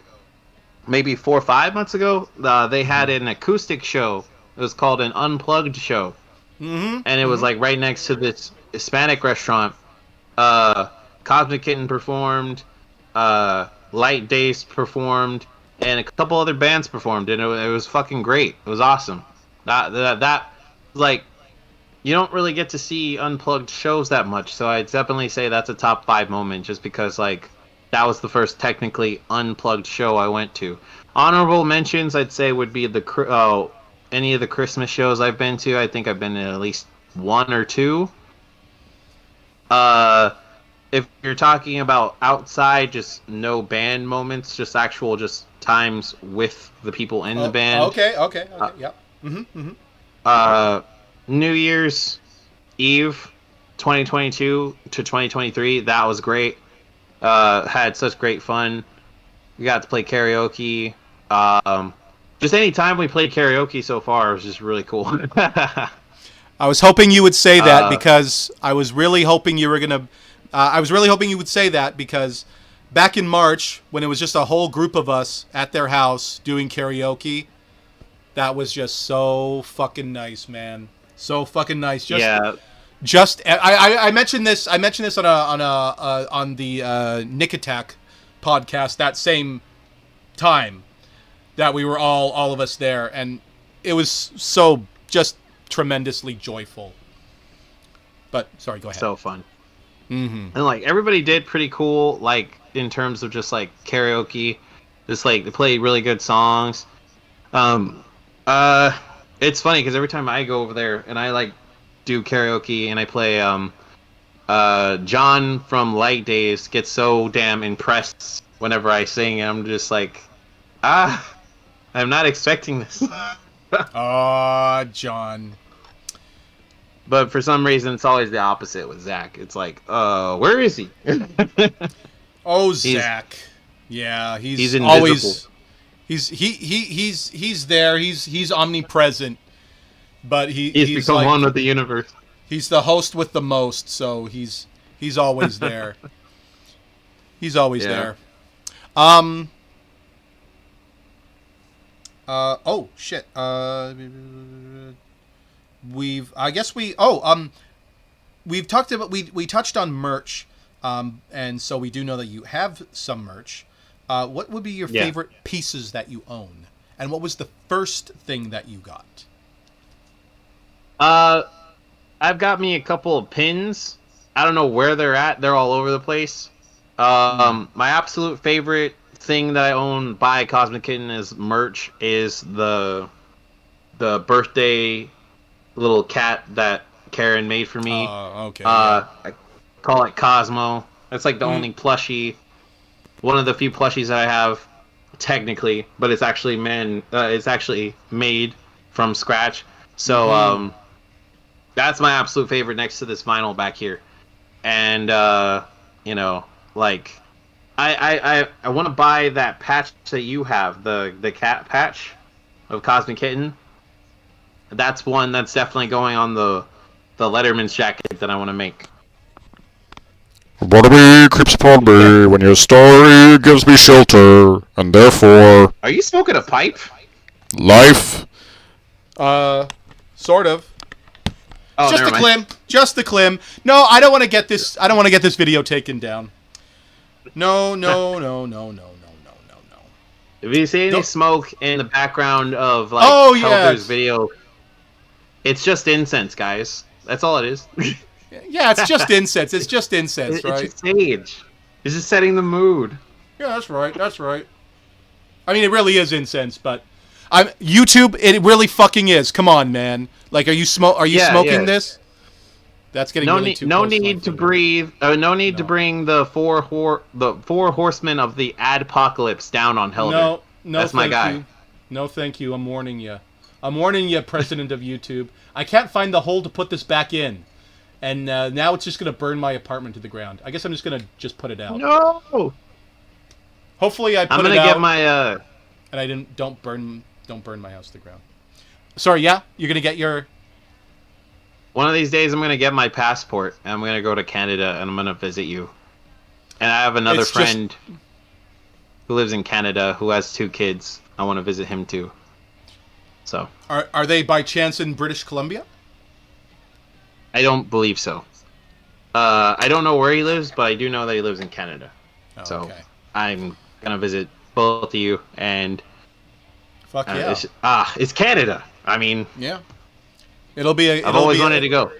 maybe 4 or 5 months ago, they had an acoustic show. It was called an Unplugged show. And it was like right next to this Hispanic restaurant. Cosmic Kitten performed, Light Days performed, and a couple other bands performed, and it was fucking great. It was awesome. That like, you don't really get to see unplugged shows that much, so I'd definitely say that's a top 5 moment, just because like that was the first technically unplugged show I went to. Honorable mentions, I'd say, would be any of the Christmas shows I've been to. I think I've been to at least 1 or 2. if you're talking about outside, just no band moments, just actual just times with the people in the band. Okay. Yep. New Year's Eve 2022 to 2023, that was great. Had such great fun. We got to play karaoke. Just any time we played karaoke so far was just really cool. I was hoping you would say that because I was really hoping you were gonna. I was really hoping you would say that because back in March, when it was just a whole group of us at their house doing karaoke, that was just so fucking nice, man. So fucking nice. Just I mentioned this. I mentioned this on the Nick Attack podcast that same time that we were all of us there, and it was so just tremendously joyful. But sorry, go ahead. So fun. Mm-hmm. And like everybody did pretty cool, like in terms of just like karaoke, just like they played really good songs. It's funny because every time I go over there and I like do karaoke and I play John from Light Days gets so damn impressed whenever I sing, and I'm just like, I'm not expecting this. John. But for some reason, it's always the opposite with Zach. It's like, where is he? Zach. Yeah, he's invisible. Always. He's there. He's omnipresent. But he's become like, one with the universe. He's the host with the most, so he's always there. He's always there. Oh shit. We've talked about we touched on merch, and so we do know that you have some merch. What would be your favorite pieces that you own, and what was the first thing that you got? I've got me a couple of pins. I don't know where they're at. They're all over the place. My absolute favorite thing that I own by Cosmic Kitten as merch is the birthday little cat that Karen made for me. Okay. I call it Cosmo. That's like the only plushie, one of the few plushies that I have, technically, but it's actually made from scratch. So that's my absolute favorite next to this vinyl back here. And like I want to buy that patch that you have, the cat patch of Cosmic Kitten. That's one that's definitely going on the Letterman's jacket that I want to make. Barnaby creeps upon me when your story gives me shelter, and therefore... Are you smoking a pipe? Life? Sort of. Oh, Just the clim. Just the clim. No, I don't want to get this. I don't want to get this video taken down. No. If you see any smoke in the background of like Helder's video, it's just incense, guys. That's all it is. Yeah, it's just incense. It's just incense, right? It's just sage. It's just setting the mood. Yeah, that's right. That's right. I mean, it really is incense, but YouTube. It really fucking is. Come on, man. Like, are you smoking this? That's getting really too no close need to breathe. No need to bring the four horsemen of the adpocalypse down on Helder. No, that's my guy. You. No, thank you. I'm warning you. I'm warning you, President of YouTube. I can't find the hole to put this back in, and now it's just gonna burn my apartment to the ground. I guess I'm just gonna put it out. No. Hopefully, I put it out. I'm gonna get my and I didn't. Don't burn my house to the ground. Sorry. Yeah, you're gonna get your. One of these days, I'm gonna get my passport, and I'm gonna go to Canada, and I'm gonna visit you. And I have another friend who lives in Canada who has 2 kids. I want to visit him too. So. Are they by chance in British Columbia? I don't believe so. I don't know where he lives, but I do know that he lives in Canada. Oh, so okay. I'm gonna visit both of you, and fuck yeah! It's Canada. I mean, yeah. I've always wanted to go.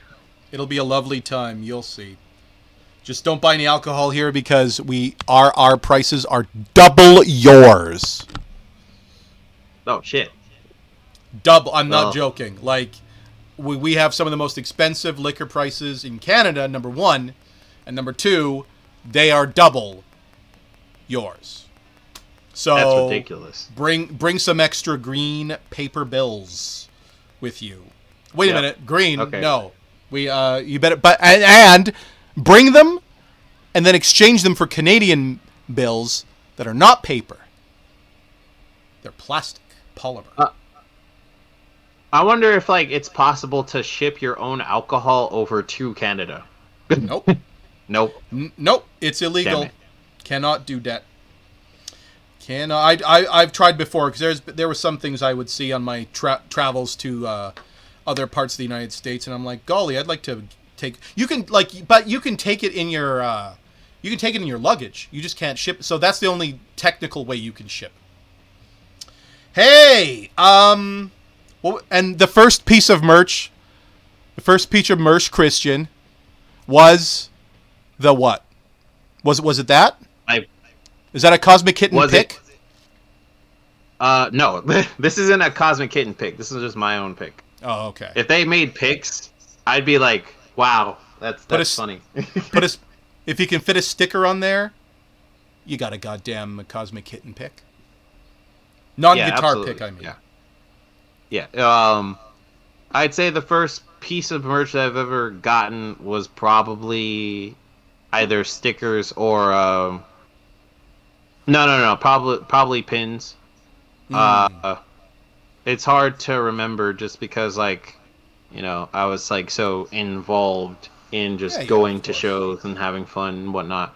It'll be a lovely time. You'll see. Just don't buy any alcohol here because our prices are double yours. Oh shit! Double. I'm not joking. Like, we have some of the most expensive liquor prices in Canada. Number 1, and number 2, they are double yours. So That's ridiculous. Bring some extra green paper bills with you. Wait a minute, green? Okay. No, you better. But and bring them, and then exchange them for Canadian bills that are not paper. They're plastic, polymer. I wonder if it's possible to ship your own alcohol over to Canada. Nope. Nope. Nope. It's illegal. Damn it. Cannot do that. I've tried before because there were some things I would see on my travels to other parts of the United States, and I'm like, golly, I'd like to take. You can but you can take it in your luggage. You just can't ship. So that's the only technical way you can ship. Hey, well, and the first piece of merch, Christian, was the what? Was it that? Is that a Cosmic Kitten pick? No. This isn't a Cosmic Kitten pick. This is just my own pick. Oh, okay. If they made picks, I'd be like, wow, that's funny. If you can fit a sticker on there, you got a goddamn Cosmic Kitten pick. Non-guitar pick, I mean. Yeah. I'd say the first piece of merch that I've ever gotten was probably either stickers or no, probably pins. It's hard to remember just because I was so involved in just going to shows and having fun and whatnot.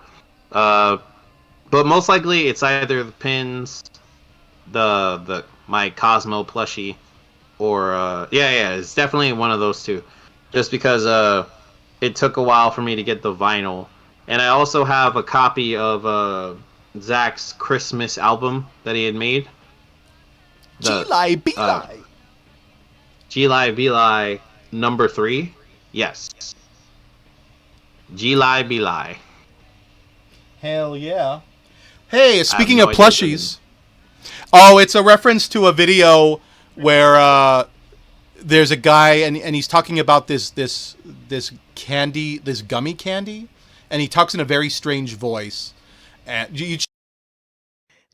But most likely it's either the pins, my Cosmo plushie, or it's definitely one of those two. Just because it took a while for me to get the vinyl, and I also have a copy of Zach's Christmas album that he had made. G-Lie B-Lie. G-Lie B-Lie number 3. Yes. G-Lie B-Lie. Hell yeah. Hey, speaking of plushies. Oh, it's a reference to a video where there's a guy and he's talking about this candy, this gummy candy, and he talks in a very strange voice. And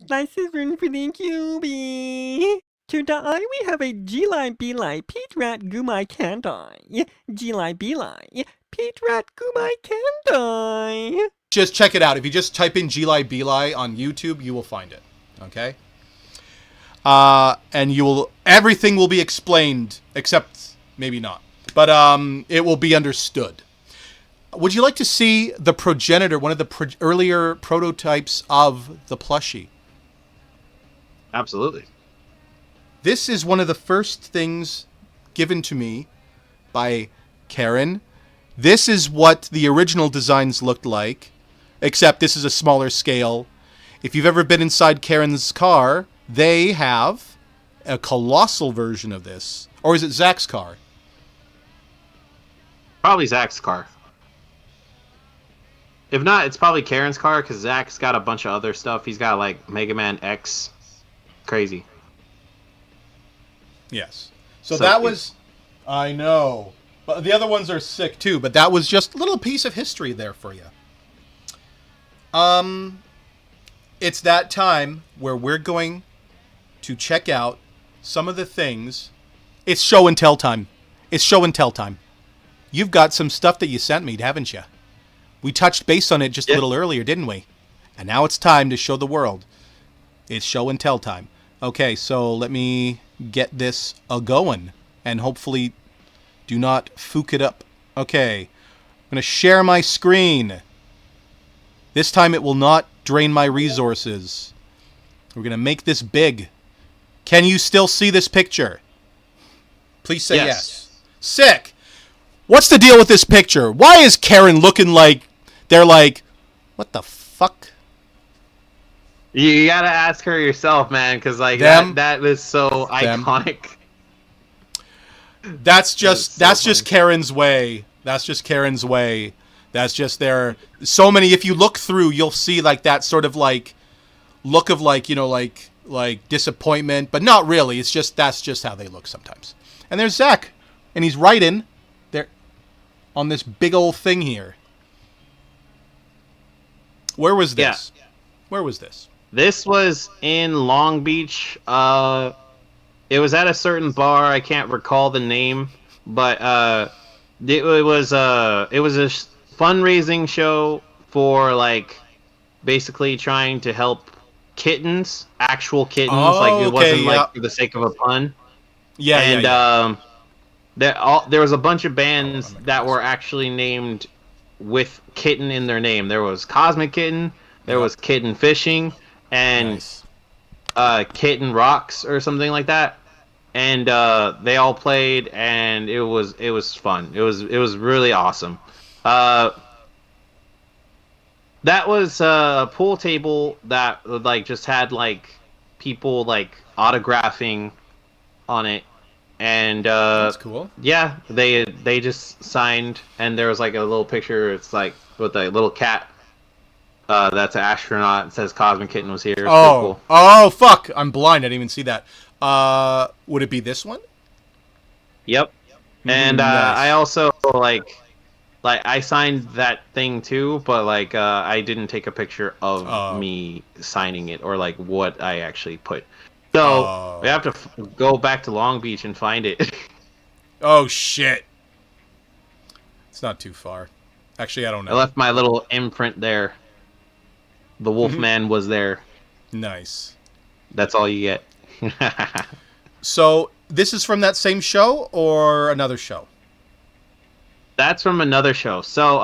Nice is room for the QB. Today we have a G-Lie B-Lie Pete Rat Gumai Candy. G-Lie B-Lie Pete Rat Gumai Candy. just check it out. If you just type in G-Lie B-Lie on YouTube, you will find it. Okay? And everything will be explained, except maybe not. But it will be understood. Would you like to see the progenitor, one of the earlier prototypes of the plushie? Absolutely. This is one of the first things given to me by Karen. This is what the original designs looked like, except this is a smaller scale. If you've ever been inside Karen's car, they have a colossal version of this. Or is it Zach's car? Probably Zach's car. If not, it's probably Karen's car, because Zach's got a bunch of other stuff. He's got, Mega Man X. Crazy. Yes. So that was... I know. But the other ones are sick, too. But that was just a little piece of history there for you. It's that time where we're going to check out some of the things. It's show and tell time. You've got some stuff that you sent me, haven't you? We touched base on it just a little earlier, didn't we? And now it's time to show the world. It's show and tell time. Okay, so let me get this a-going. And hopefully do not fook it up. Okay, I'm going to share my screen. This time it will not drain my resources. We're going to make this big. Can you still see this picture? Please say yes. Sick! What's the deal with this picture? Why is Karen looking like... They're like, what the fuck? You gotta ask her yourself, man, because that is so iconic. That's just Karen's way. That's just Karen's way. That's just their... So many... If you look through, you'll see that sort of look of disappointment, but not really. It's just that's just how they look sometimes. And there's Zach, and he's writing there on this big old thing here. Where was this? Yeah. Where was this? This was in Long Beach. It was at a certain bar. I can't recall the name, but it was a fundraising show for like basically trying to help kittens, actual kittens. Oh, like it okay, wasn't like for the sake of a pun. Yeah, and there was a bunch of bands that were actually named with kitten in their name. There was Cosmic Kitten, there was Kitten Fishing, and Kitten Rocks or something like that. And they all played, and it was fun. It was really awesome. That was a pool table that like just had like people like autographing on it, and that's cool. Yeah, they just signed, and there was like a little picture. It's like with a little cat. That's an astronaut. It says Cosmic Kitten was here. It's cool. Oh, fuck! I'm blind. I didn't even see that. Would it be this one? Yep. And nice. I also like I signed that thing too, but like I didn't take a picture of me signing it or like what I actually put. So we have to go back to Long Beach and find it. Oh shit! It's not too far. Actually, I don't know. I left my little imprint there. The Wolfman was there. Nice. That's all you get. So this is from that same show or another show? That's from another show. So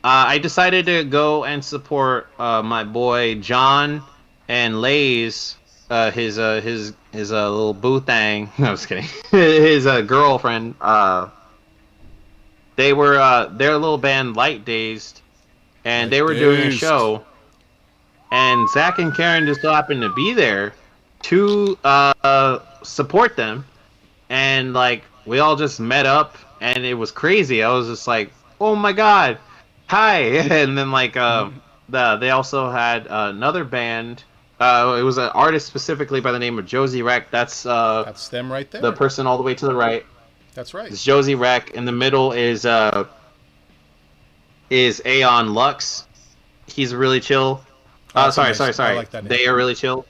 I decided to go and support my boy John and Lay's his little boo thang. No, I was kidding. His girlfriend. They were their little band Light Dazed, and they were doing a show. And Zach and Karen just happened to be there to support them, and like we all just met up, and it was crazy. I was just like, oh my god, hi. And then like they also had another band. It was an artist specifically by the name of Josie Rec. That's them right there. The person all the way to the right. That's right. It's Josie Rec. In the middle is Aeon Lux. He's really chill. Sorry. I like that name. They are really chill.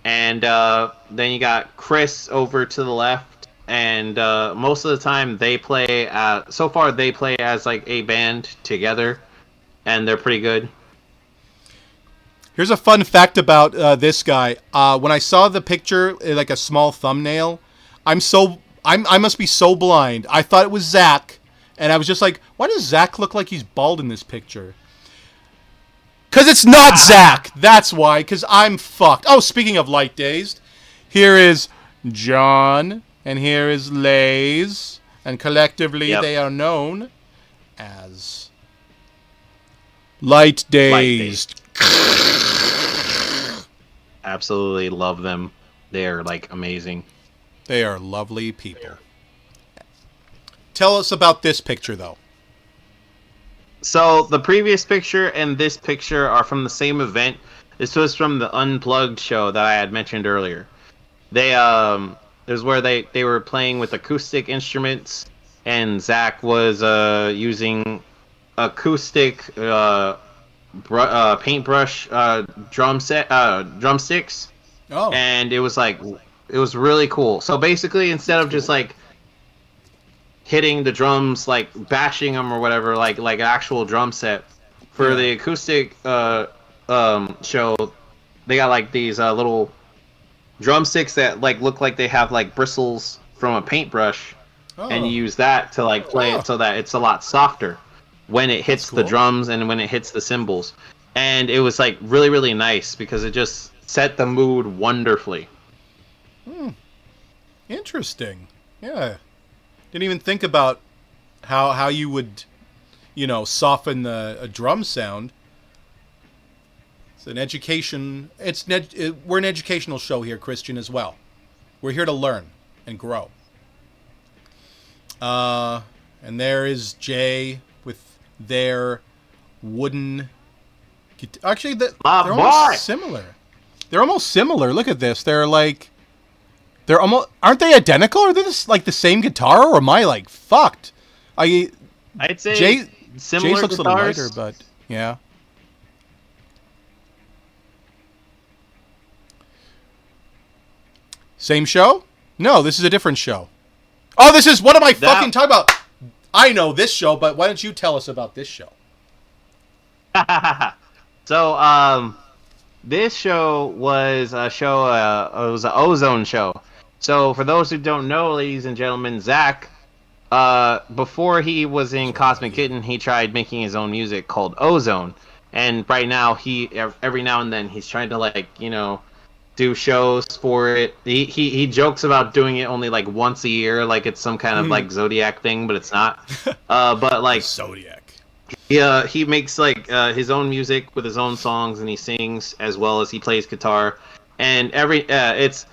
And then you got Chris over to the left, and most of the time they play. So far, they play as like a band together, and they're pretty good. Here's a fun fact about this guy. When I saw the picture, like a small thumbnail, I must be so blind. I thought it was Zach, and I was just like, why does Zach look like he's bald in this picture? Because it's not Zach. That's why. Because I'm fucked. Oh, speaking of Light Dazed, here is John, and here is Lays, and collectively they are known as Light Dazed. Absolutely love them. They're like amazing. They are lovely people. Tell us about this picture, though. So the previous picture and this picture are from the same event. This was from the Unplugged show that I had mentioned earlier. They it was where they were playing with acoustic instruments, and Zach was using acoustic paintbrush drumsticks. Oh. And it was really cool. So basically, instead of just like hitting the drums, like bashing them or whatever, like an actual drum set, for the acoustic show, they got like these little drumsticks that like look like they have like bristles from a paintbrush, and you use that to like play it so that it's a lot softer when it hits the drums and when it hits the cymbals. And it was like really, really nice because it just set the mood wonderfully. Interesting. Yeah. Didn't even think about how you would, soften a drum sound. It's an education. We're an educational show here, Christian, as well. We're here to learn and grow. And there is Jay with their wooden guitar. Actually, they're almost similar. They're almost similar. Look at this. They're almost, aren't they identical? Are they just like the same guitar, or am I like fucked? I'd say Jay's similar looks guitars. a little lighter, but yeah. Same show? No, this is a different show. Oh, this is what am I fucking talking about? I know this show, but why don't you tell us about this show? So, this show was a show. It was an Ozone show. So, for those who don't know, ladies and gentlemen, Zach, before he was in Cosmic Kitten, he tried making his own music called Ozone. And right now, every now and then, he's trying to, like, you know, do shows for it. He jokes about doing it only, like, once a year, like it's some kind of, like, Zodiac thing, but it's not. But, like... Zodiac. He makes, like, his own music with his own songs, and he sings, as well as he plays guitar. And it's...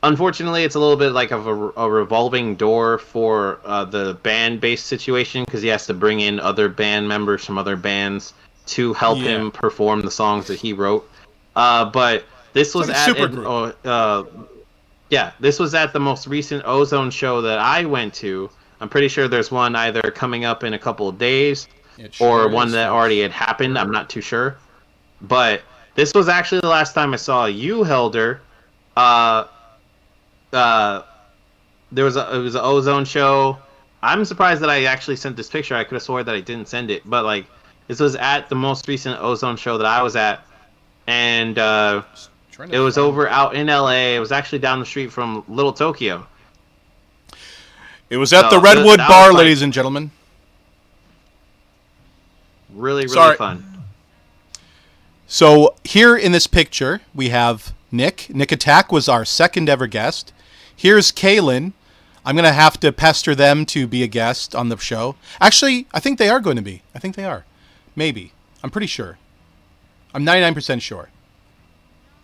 Unfortunately, it's a little bit like of a revolving door for the band-based situation, because he has to bring in other band members from other bands to help him perform the songs that he wrote. But this was like this was at the most recent Ozone show that I went to. I'm pretty sure there's one either coming up in a couple of days or one that already had happened. I'm not too sure. But this was actually the last time I saw you, Helder. It was an Ozone show. I'm surprised that I actually sent this picture. I could have swore that I didn't send it, but like this was at the most recent Ozone show that I was at, and it was over out in LA. It was actually down the street from Little Tokyo. It was at the Redwood Bar, ladies and gentlemen. Really fun. So here in this picture we have Nick. Nick Attack was our second ever guest. Here's Kaylin. I'm going to have to pester them to be a guest on the show. Actually, I think they are going to be. I think they are. Maybe. I'm pretty sure. I'm 99% sure.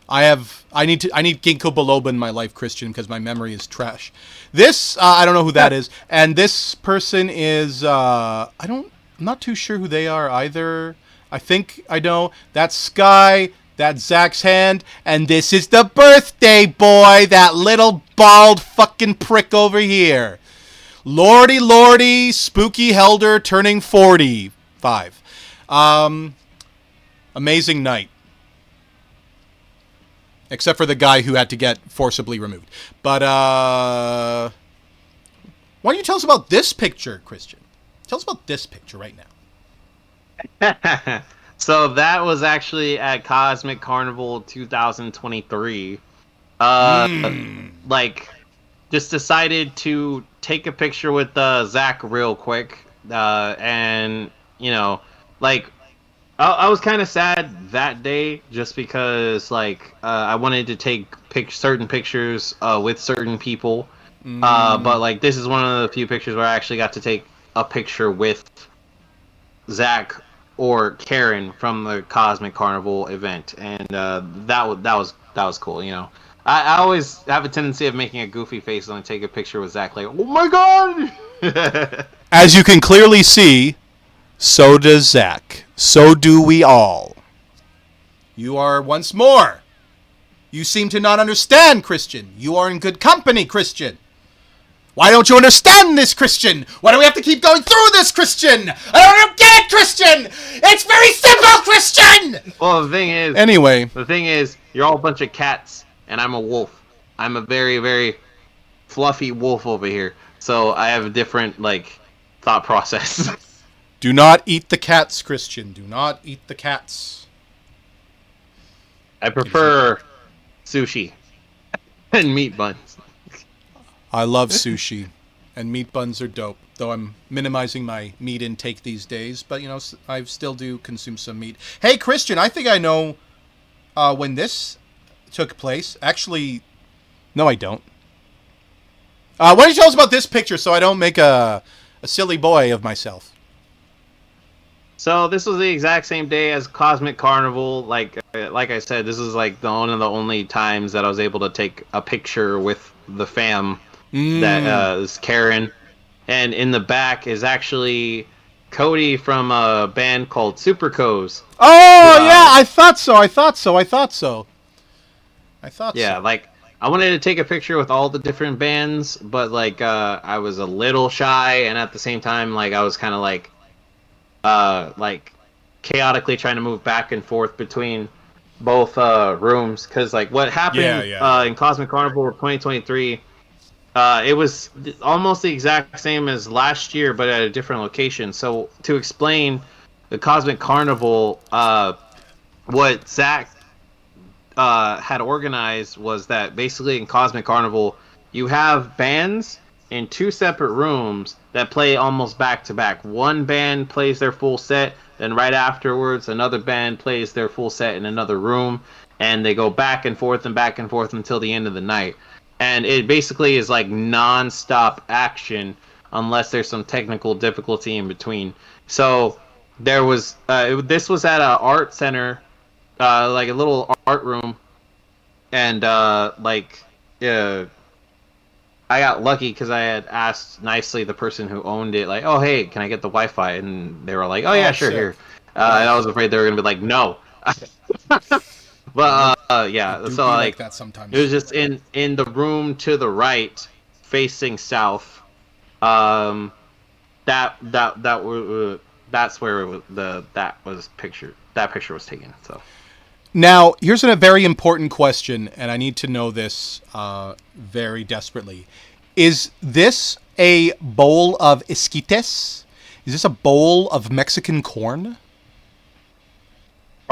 I need ginkgo biloba in my life, Christian, because my memory is trash. This, I don't know who that is. And this person is, I'm not too sure who they are either. I think I know. That's Sky. That's Zach's hand, and this is the birthday boy, that little bald fucking prick over here. Lordy, lordy, spooky Helder turning 45. Amazing night. Except for the guy who had to get forcibly removed. But, why don't you tell us about this picture, Christian? Tell us about this picture right now. So that was actually at Cosmic Carnival 2023. Like, just decided to take a picture with Zach real quick. And, you know, like, I was kind of sad that day just because, like, I wanted to take certain pictures with certain people. But, like, this is one of the few pictures where I actually got to take a picture with Zach or Karen from the Cosmic Carnival event, and that was cool. You know, I always have a tendency of making a goofy face when I take a picture with Zach, like, oh my god. As you can clearly see, so does Zach. So do we all. You are once more. You seem to not understand, Christian. You are in good company, Christian. Why don't you understand this, Christian? Why do we have to keep going through this, Christian? I don't get it, Christian! It's very simple, Christian! Well, the thing is, you're all a bunch of cats, and I'm a wolf. I'm a very, very fluffy wolf over here. So I have a different, like, thought process. Do not eat the cats, Christian. Do not eat the cats. I prefer sushi and meat buns. I love sushi, and meat buns are dope, though I'm minimizing my meat intake these days, but, you know, I still do consume some meat. Hey, Christian, I think I know when this took place. Actually, no, I don't. Why don't you tell us about this picture so I don't make a silly boy of myself? So this was the exact same day as Cosmic Carnival. Like I said, this is like one of the only times that I was able to take a picture with the fam. That is Karen, and in the back is actually Cody from a band called Super Co's. Oh yeah, I thought so. Yeah, like I wanted to take a picture with all the different bands, but like I was a little shy, and at the same time, like I was kind of like chaotically trying to move back and forth between both rooms, because like what happened in Cosmic Carnival 2023, it was almost the exact same as last year, but at a different location. So to explain the Cosmic Carnival, what Zach had organized was that basically in Cosmic Carnival, you have bands in two separate rooms that play almost back to back. One band plays their full set, then right afterwards, another band plays their full set in another room, and they go back and forth until the end of the night. And it basically is like non-stop action unless there's some technical difficulty in between. So there was this was at a art center, like a little art room, and I got lucky because I had asked nicely the person who owned it, like, oh hey, can I get the Wi-Fi? And they were like, oh yeah, sure, sick. here. And I was afraid they were gonna be like, no. But yeah, so like that sometimes. it was just in the room to the right, facing south. That's where that picture was taken. So Now, here's a very important question, and I need to know this very desperately. Is this a bowl of esquites? Is this a bowl of Mexican corn?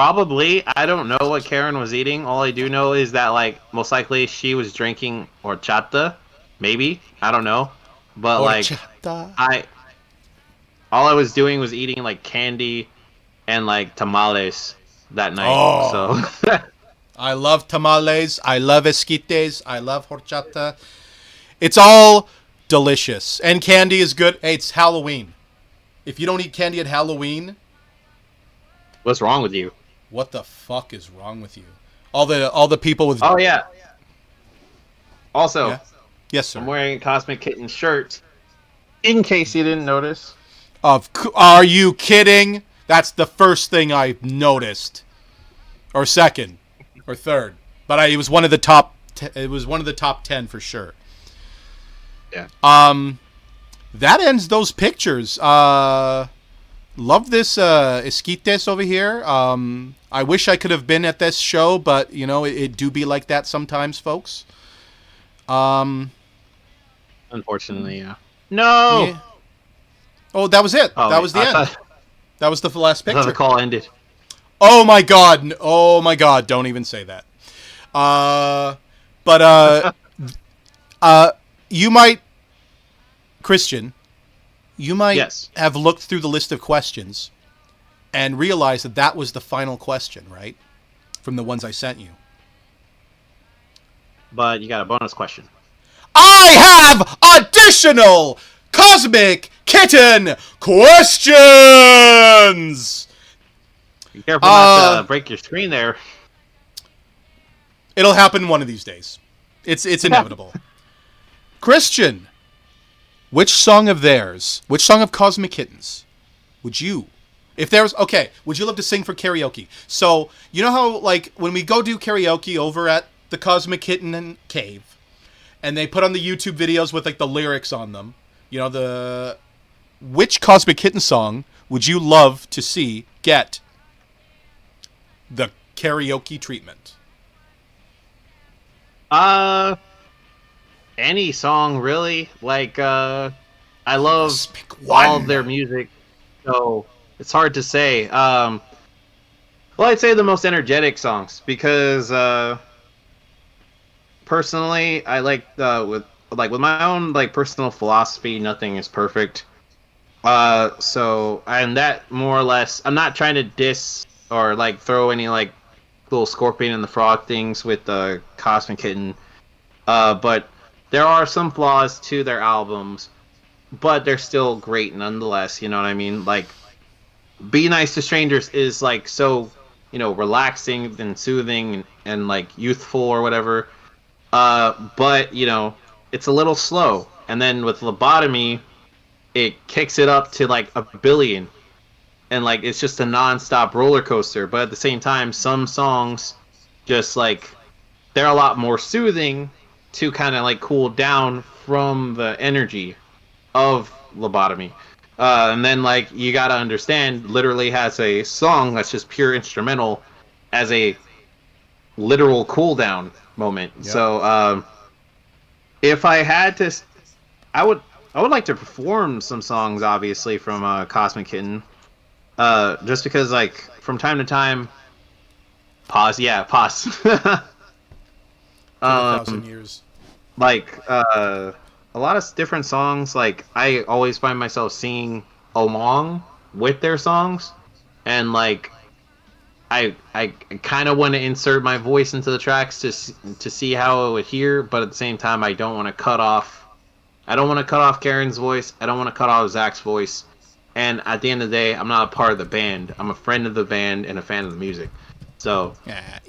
probably, I don't know what Karen was eating. All I do know is that like most likely she was drinking horchata, maybe, I don't know, but Horchata. all I was doing was eating like candy and like tamales that night. Oh. So I love tamales. I love esquites. I love horchata. It's all delicious. And candy is good. Hey, it's Halloween. If you don't eat candy at Halloween, what's wrong with you? what the fuck is wrong with you? All the people with... Oh yeah. Also, Yeah? Yes, sir. I'm wearing a Cosmic Kitten shirt. In case you didn't notice. Are you kidding? That's the first thing I noticed, or second, or third. But it was one of the top. It was one of the top 10 for sure. Yeah. That ends those pictures. Love this esquites over here. I wish I could have been at this show, but you know it do be like that sometimes, folks. Unfortunately, yeah. No. Yeah. Oh, that was it. Oh, that was the end. That was the last I picture. thought the call ended. Oh my god! Oh my god! Don't even say that. You might, Christian, you might Yes. have looked through the list of questions and realized that that was the final question, right? From the ones I sent you. But you got a bonus question. I have additional Cosmic Kitten questions! Be careful not to break your screen there. It'll happen one of these days. It's inevitable. Christian, which song of theirs, which song of Cosmic Kittens would you, if there was, okay, would you love to sing for karaoke? So, you know how, like, when we go do karaoke over at the Cosmic Kitten and Cave, and they put on the YouTube videos with, like, the lyrics on them, you know, which Cosmic Kitten song would you love to see get the karaoke treatment? Any song really. Like, I love Just pick one. all of their music, so it's hard to say. Well, I'd say the most energetic songs because, personally, I like with my own like personal philosophy, nothing is perfect. So and that more or less, I'm not trying to diss or like throw any like little Scorpion and the Frog things with the Cosmic Kitten. But there are some flaws to their albums, but they're still great nonetheless. You know what I mean? Like, Be Nice to Strangers is like so, relaxing and soothing and like youthful or whatever. But it's a little slow. And then with Lobotomy, it kicks it up to like a billion. And like it's just a non-stop roller coaster. But at the same time, some songs just like they're a lot more soothing to kind of like cool down from the energy of Lobotomy. And then like you gotta understand, literally has a song that's just pure instrumental as a literal cooldown moment. Yep. So if I had to, I would like to perform some songs, obviously, from Cosmic Kitten. Just because, like, from time to time, pause. For 1,000 years. Like, a lot of different songs. Like, I always find myself singing along with their songs, and like, I kind of want to insert my voice into the tracks to see how it would hear, but at the same time, I don't want to cut off. I don't want to cut off Karen's voice. I don't want to cut off Zach's voice. And at the end of the day, I'm not a part of the band. I'm a friend of the band and a fan of the music. So,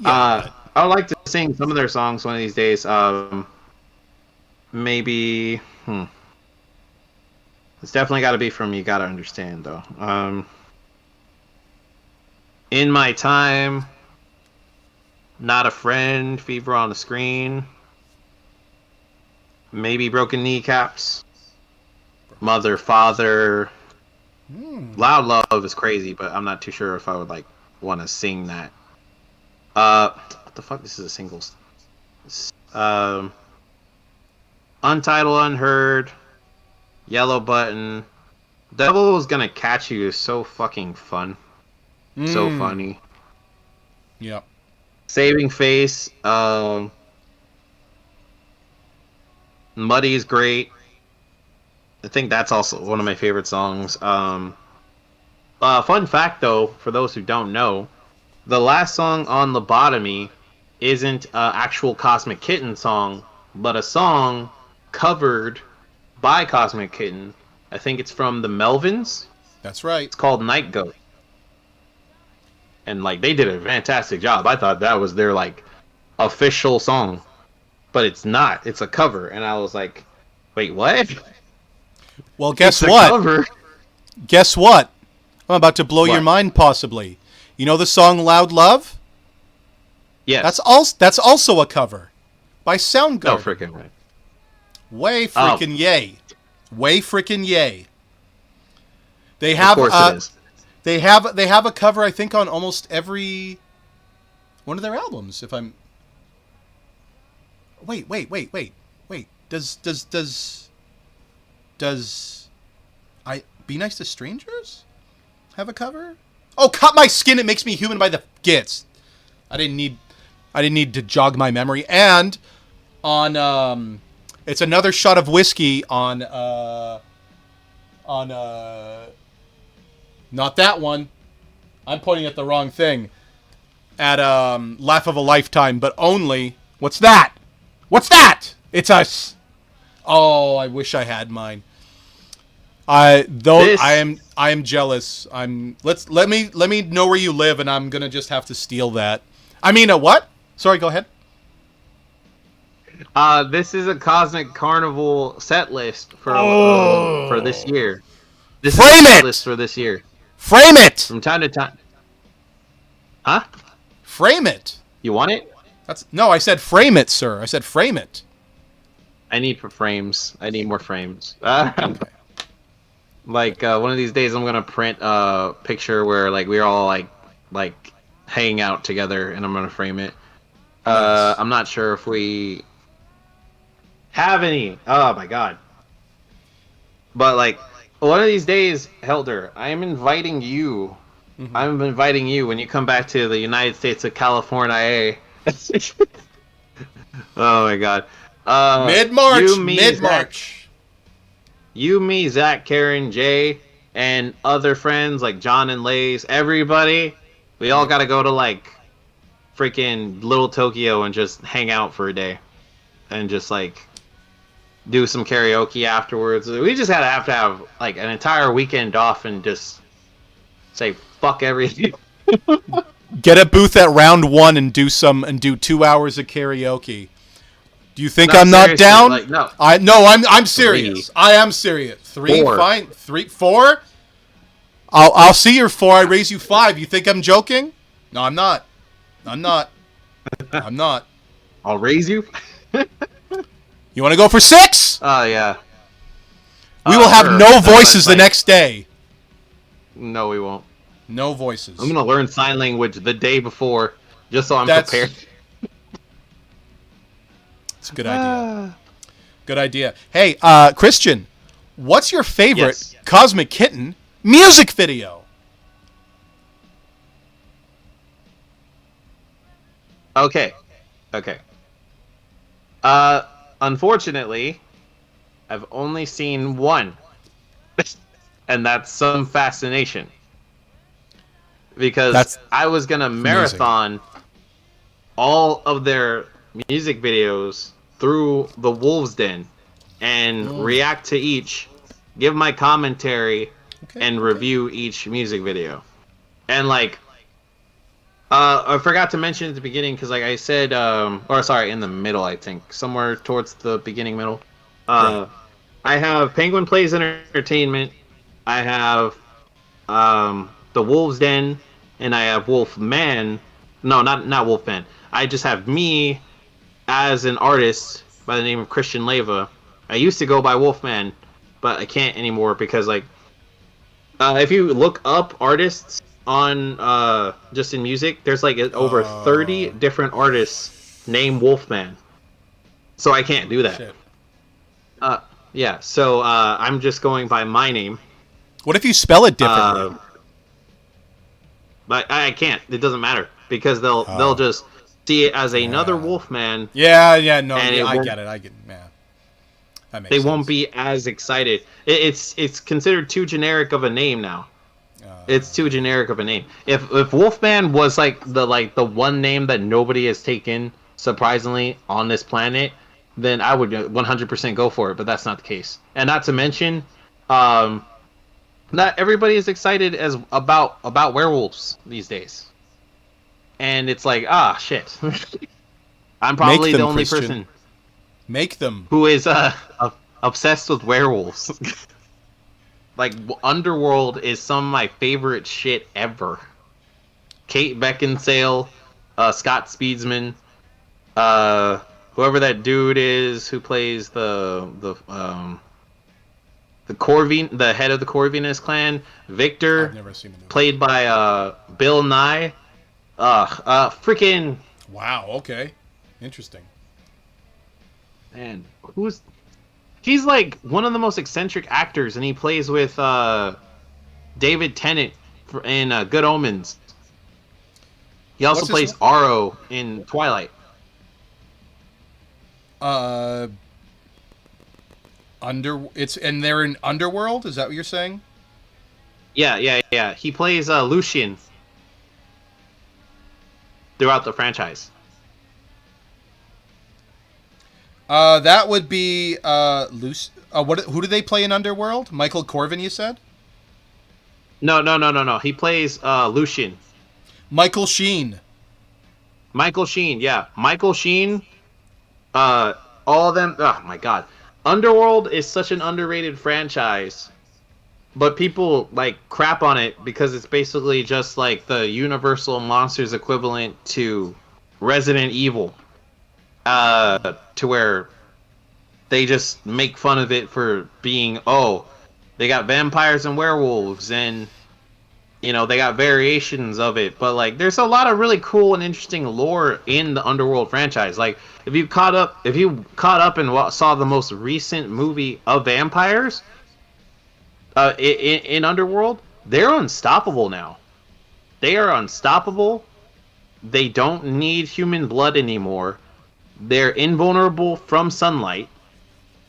I would like to sing some of their songs one of these days. Maybe. It's definitely got to be from You Gotta Understand, though. In My Time, Not a Friend, Fever on the Screen, maybe Broken Kneecaps, Mother, Father. Loud Love is crazy, but I'm not too sure if I would like want to sing that. What the fuck? This is a singles. Untitled, Unheard, Yellow Button. Devil is Gonna Catch You is so fucking fun. So funny. Yep. Saving Face. Muddy is great. I think that's also one of my favorite songs. Fun fact, though, for those who don't know, the last song on Lobotomy isn't an actual Cosmic Kitten song, but a song covered by Cosmic Kitten. I think it's from the Melvins. That's right. It's called Night Goat. And, like, they did a fantastic job. I thought that was their, like, official song. But it's not. It's a cover. And I was like, wait, what? Well, guess It's a what? cover. Guess what? I'm about to blow What? your mind, possibly. You know the song "Loud Love"? Yes. That's also a cover by SoundCloud. No freaking way. Way freaking yay! Way freaking yay! They have Of course it is. they have a cover, I think, on almost every one of their albums. If I'm wait. Does I Be Nice to Strangers have a cover? Oh, Cut My Skin, It Makes Me Human by the Gits. I didn't need to jog my memory. And on it's Another Shot of Whiskey on not that one. I'm pointing at the wrong thing. At Laugh of a Lifetime, but only. What's that? What's that? It's us. Oh, I wish I had mine. I am jealous. Let me know where you live, and I'm gonna just have to steal that. I mean, what? Sorry, go ahead. This is a Cosmic Carnival set list for this year. This Frame is a set it! list for this year. Frame it! From time to time. Huh? Frame it! You want it? No, I said frame it, sir. I said frame it. I need frames. I need more frames. Like one of these days, I'm gonna print a picture where like we're all like hanging out together, and I'm gonna frame it. Nice. I'm not sure if we have any. Oh my god! But like one of these days, Helder, I'm inviting you. Mm-hmm. I'm inviting you when you come back to the United States of California. Oh my god! Mid-March. You, me, Zach, Karen, Jay, and other friends like John and Lays, everybody, we all gotta go to like freaking Little Tokyo and just hang out for a day. And just like do some karaoke afterwards. We just have to have like an entire weekend off and just say fuck everything. Get a booth at Round 1 and do 2 hours of karaoke. Do you think I'm not down? Like, no. I'm serious. 3. I am serious. 3, 4. fine. 3, 4. I'll see your 4. I raise you 5. You think I'm joking? No, I'm not. I'm not. I'll raise you. You want to go for 6? Oh yeah. We will have sure. no voices the Like- next day. No, we won't. No voices. I'm gonna learn sign language the day before, just so I'm That's- prepared. It's a good idea. Good idea. Hey, Christian, what's your favorite Cosmic Kitten music video? Okay. Unfortunately, I've only seen one, and that's Some Fascination. Because I was gonna marathon all of their music videos through the Wolves Den and react to each, give my commentary, and review each music video. And like, I forgot to mention at the beginning because, like I said, or sorry, in the middle, I think somewhere towards the beginning, middle. I have Penguin Plays Entertainment. I have the Wolves Den, and I have Wolfman. No, not Wolfman. I just have me as an artist by the name of Christian Leiva. I used to go by Wolfman, but I can't anymore because, like, if you look up artists on just in music, there's like over 30 different artists named Wolfman. So I can't do that. Shit. Yeah, so I'm just going by my name. What if you spell it differently? But I can't. It doesn't matter because they'll just see it as another Wolfman. Yeah, no, I get it. Yeah, that makes they sense. won't be as excited. It's considered too generic of a name now. It's too generic of a name. If Wolfman was like the one name that nobody has taken, surprisingly, on this planet, then I would 100% go for it. But that's not the case. And not to mention, not everybody is excited about werewolves these days. And it's like, shit. I'm probably the only person. Make them. Who is obsessed with werewolves. Like, Underworld is some of my favorite shit ever. Kate Beckinsale, Scott Speedsman, whoever that dude is who plays the Corvin, the head of the Corvinus clan, Victor, I've never seen the movie. Played by Bill Nye. Freaking. Wow. Okay. Interesting. Man, he's like one of the most eccentric actors, and he plays with David Tennant in Good Omens. He also plays Aro in Twilight. And they're in Underworld. Is that what you're saying? Yeah. He plays Lucian throughout the franchise. That would be who do they play in Underworld? Michael Corvin, you said? No. He plays Lucian. Michael Sheen. Yeah. Michael Sheen. All of them. Oh my god. Underworld is such an underrated franchise, but people like crap on it because it's basically just like the Universal Monsters equivalent to Resident Evil. To where they just make fun of it for being, they got vampires and werewolves, and they got variations of it, but like there's a lot of really cool and interesting lore in the Underworld franchise. Like if you caught up and saw the most recent movie of vampires in Underworld, they're unstoppable now. They are unstoppable. They don't need human blood anymore. They're invulnerable from sunlight,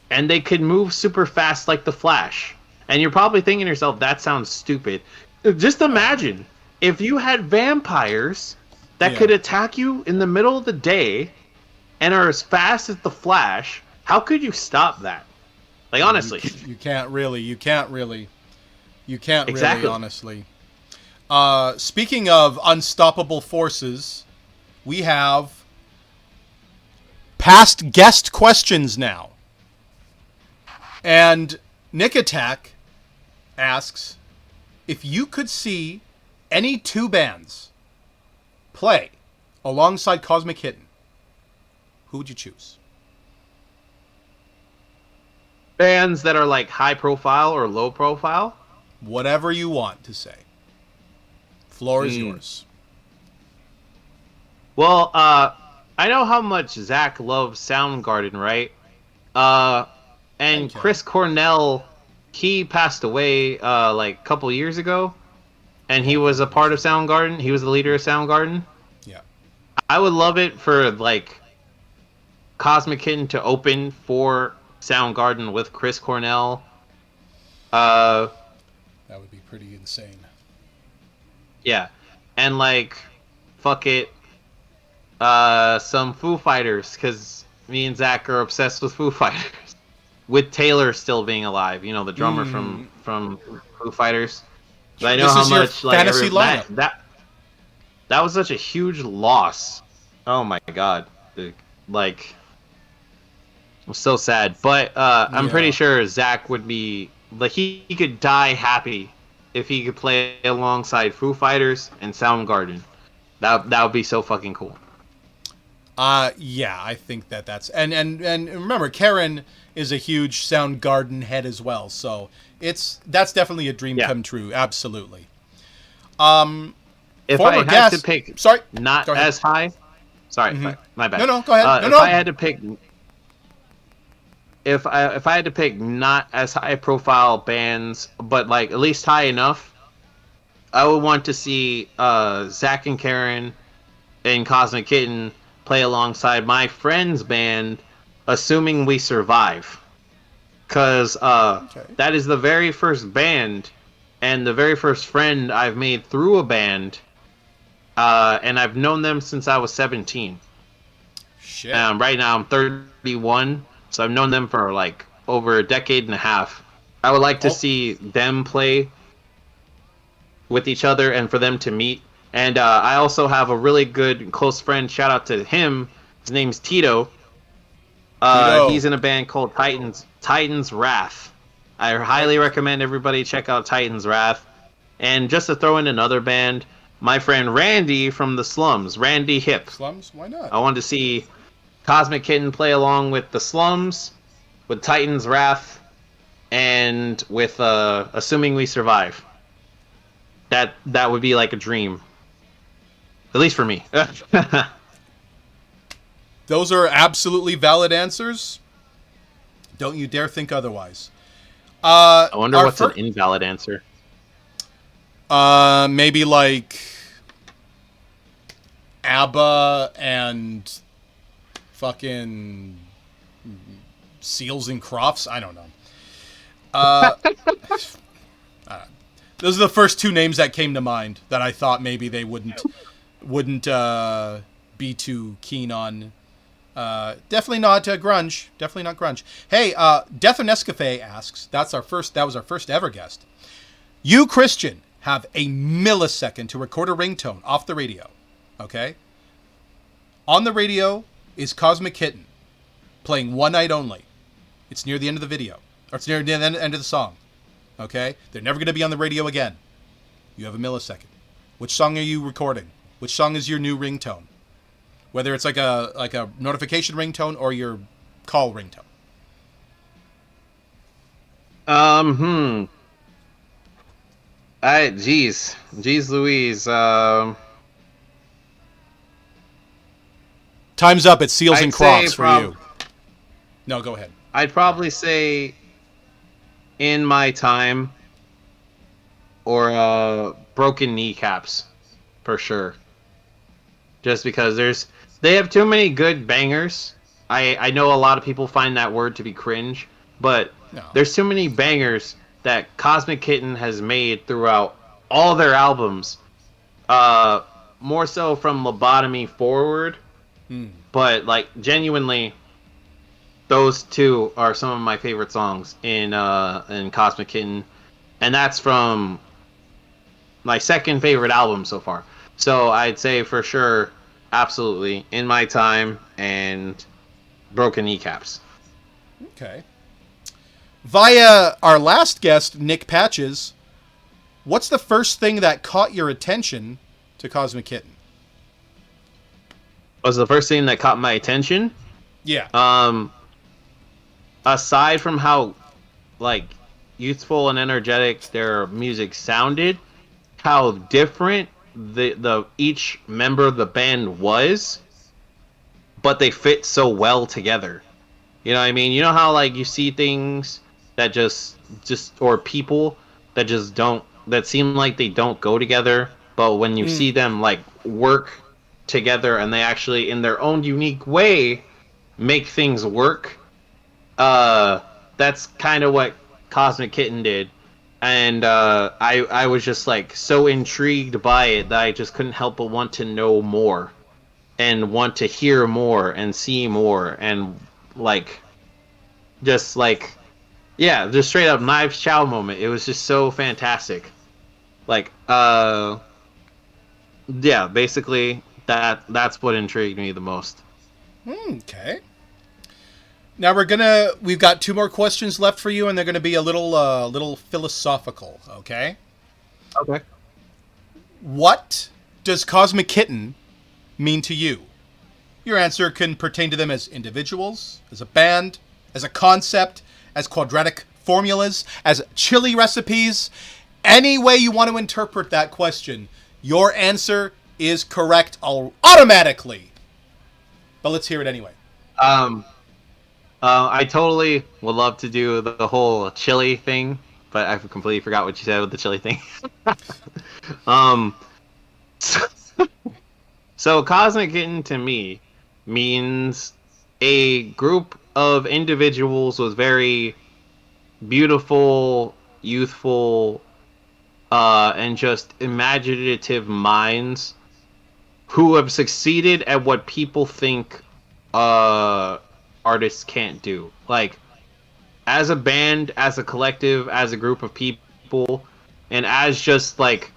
and they could move super fast like the Flash. And you're probably thinking to yourself, that sounds stupid. Just imagine if you had vampires that could attack you in the middle of the day and are as fast as the Flash. How could you stop that? Like, honestly. You can't really, Exactly. honestly. Speaking of unstoppable forces, we have past guest questions now. And Nick Attack asks, if you could see any two bands play alongside Cosmic Kitten, who would you choose? Bands that are like high profile or low profile? Whatever you want to say. Floor is yours. Well, I know how much Zach loves Soundgarden, right? Uh, and Okay. Chris Cornell, he passed away like a couple years ago, and Yeah, he a was couple a years part of ago. Soundgarden. He was the leader of Soundgarden. Yeah. I would love it for like Cosmic Kitten to open for Soundgarden with Chris Cornell. Uh, That would be pretty insane. yeah, and like, fuck it, some Foo Fighters, because me and Zach are obsessed with Foo Fighters. With Taylor still being alive, you know, the drummer from Foo Fighters. Sure. I know This how is your much like fantasy lineup. that was such a huge loss. Oh my god, like I'm so sad. But I'm pretty Yeah. sure Zach would be like he could die happy if he could play alongside Foo Fighters and Soundgarden. That would be so fucking cool. Yeah, I think that's and remember, Karen is a huge Soundgarden head as well, so that's definitely a dream Yeah. come true. Absolutely. If Former I had guest. to pick, Sorry. not Go ahead. as high. Sorry, my bad. No, go ahead. No, If no. I had to pick, if I had to pick not as high profile bands, but like at least high enough, I would want to see Zach and Karen and Cosmic Kitten play alongside my friend's band, Assuming We Survive, because Okay. that is the very first band and the very first friend I've made through a band, and I've known them since I was 17. Shit. Right now I'm 31, so I've known them for like over a decade and a half. I would like to Oh. see them play with each other and for them to meet. And I also have a really good close friend. Shout out to him. His name's Tito. Tito. He's in a band called Titans Wrath. I highly recommend everybody check out Titans Wrath. And just to throw in another band, my friend Randy from the Slums, Randy Hip. Slums? Why not? I wanted to see Cosmic Kitten play along with the Slums, with Titans Wrath, and with Assuming We Survive. That would be like a dream. At least for me. Those are absolutely valid answers. Don't you dare think otherwise. I wonder Our what's an invalid answer. Maybe like ABBA and fucking Seals and Crofts. I don't know. Those are the first two names that came to mind that I thought maybe they wouldn't be too keen on. Definitely not grunge. Definitely not grunge. Hey, Death on Escafé asks. That was our first ever guest. You, Christian, have a millisecond to record a ringtone off the radio. Okay? On the radio is Cosmic Kitten playing One Night Only. It's near the end of the video. Or it's near the end of the song. Okay? They're never going to be on the radio again. You have a millisecond. Which song are you recording? Which song is your new ringtone? Whether it's like a notification ringtone or your call ringtone. Jeez Louise. Time's up. It's Seals I'd and Crofts say for you. No, go ahead. I'd probably say In My Time or Broken Kneecaps for sure. Just because they have too many good bangers. I know a lot of people find that word to be cringe, but No. there's too many bangers that Cosmic Kitten has made throughout all their albums. More so from Lobotomy forward, but like genuinely, those two are some of my favorite songs in Cosmic Kitten, and that's from my second favorite album so far. So I'd say for sure, absolutely, In My Time and Broken Kneecaps. Okay. Via our last guest, Nick Patches, what's the first thing that caught your attention to Cosmic Kitten? Was the first thing that caught my attention. Yeah. Aside from how like youthful and energetic their music sounded, how different the each member of the band was. but they fit so well together. You know what I mean? You know how like you see things that just or people that just don't, that seem like they don't go together, but when you see them like work together and they actually in their own unique way make things work, that's kind of what Cosmic Kitten did. And I was just like so intrigued by it that I just couldn't help but want to know more and want to hear more and see more and like just like, yeah, just straight up Knives Chow moment. It was just so fantastic. Like yeah, basically that's what intrigued me the most. Okay. Now we've got 2 more questions left for you, and they're gonna be a little philosophical. Okay. Okay. What does Cosmic Kitten mean to you? Your answer can pertain to them as individuals, as a band, as a concept, as quadratic formulas, as chili recipes. Any way you want to interpret that question, your answer is correct automatically. But let's hear it anyway. I totally would love to do the whole chili thing, but I completely forgot what you said with the chili thing. um, so Cosmic Kitten to me means a group of individuals with very beautiful, youthful, and just imaginative minds who have succeeded at what people think artists can't do. Like, as a band, as a collective, as a group of people, and as just like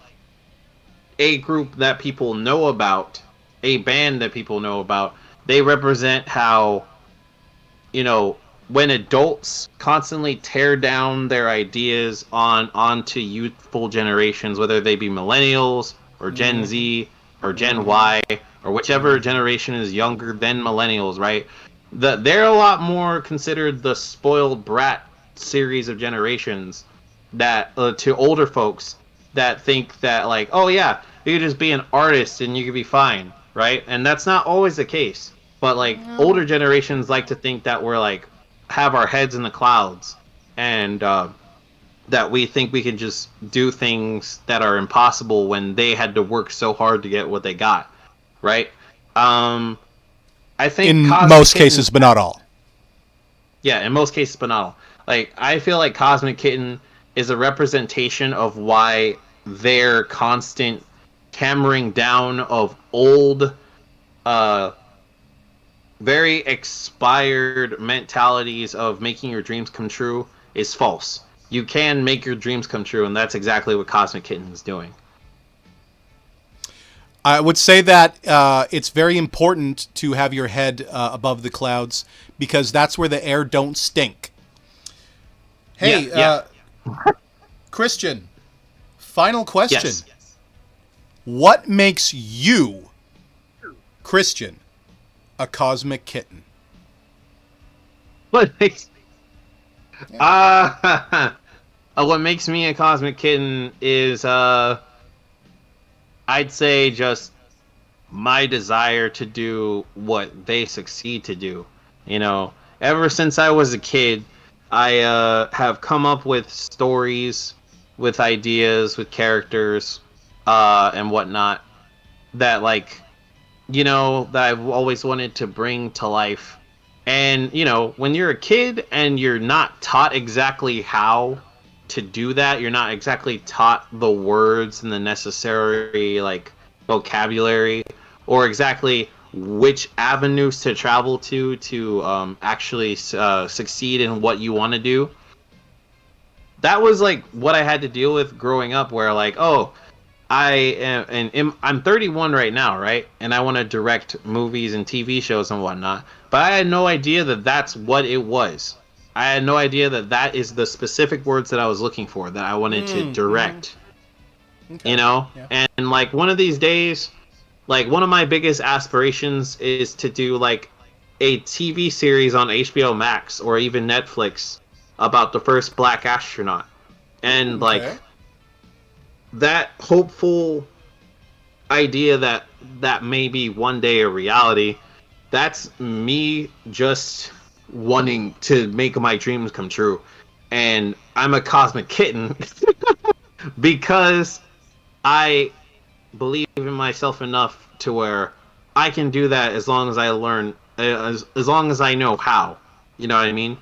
a group that people know about, a band that people know about, they represent how, you know, when adults constantly tear down their ideas onto youthful generations, whether they be millennials or Gen Z or Gen Y or whichever generation is younger than millennials, right? They're a lot more considered the spoiled brat series of generations that to older folks that think that like, oh yeah, you could just be an artist and you could be fine, right? And that's not always the case. But like older generations like to think that we're like have our heads in the clouds and that we think we can just do things that are impossible when they had to work so hard to get what they got, right? I think In Cosmic most Kitten, cases, but not all. yeah, in most cases, but not all. Like, I feel like Cosmic Kitten is a representation of why their constant hammering down of old, very expired mentalities of making your dreams come true is false. You can make your dreams come true, and that's exactly what Cosmic Kitten is doing. I would say that it's very important to have your head above the clouds because that's where the air don't stink. Hey, Yeah. Christian, final question. Yes. What makes you, Christian, a cosmic kitten? What makes what makes me a Cosmic Kitten is I'd say just my desire to do what they succeed to do. You know, ever since I was a kid, I have come up with stories, with ideas, with characters, and whatnot that like, you know, that I've always wanted to bring to life. And, you know, when you're a kid and you're not taught exactly how to do that, you're not exactly taught the words and the necessary, like, vocabulary, or exactly which avenues to travel to actually succeed in what you want to do. That was, like, what I had to deal with growing up, where, like, oh, I'm 31 right now, right? And I want to direct movies and TV shows and whatnot. But I had no idea that that's what it was. I had no idea that that is the specific words that I was looking for, that I wanted to direct. Okay. You know? Yeah. And like one of these days, like one of my biggest aspirations is to do like a TV series on HBO Max or even Netflix about the first black astronaut. And like Okay. that hopeful idea that may be one day a reality, that's me just wanting to make my dreams come true. And I'm a cosmic kitten because I believe in myself enough to where I can do that as long as I learn, as long as I know how. You know what I mean?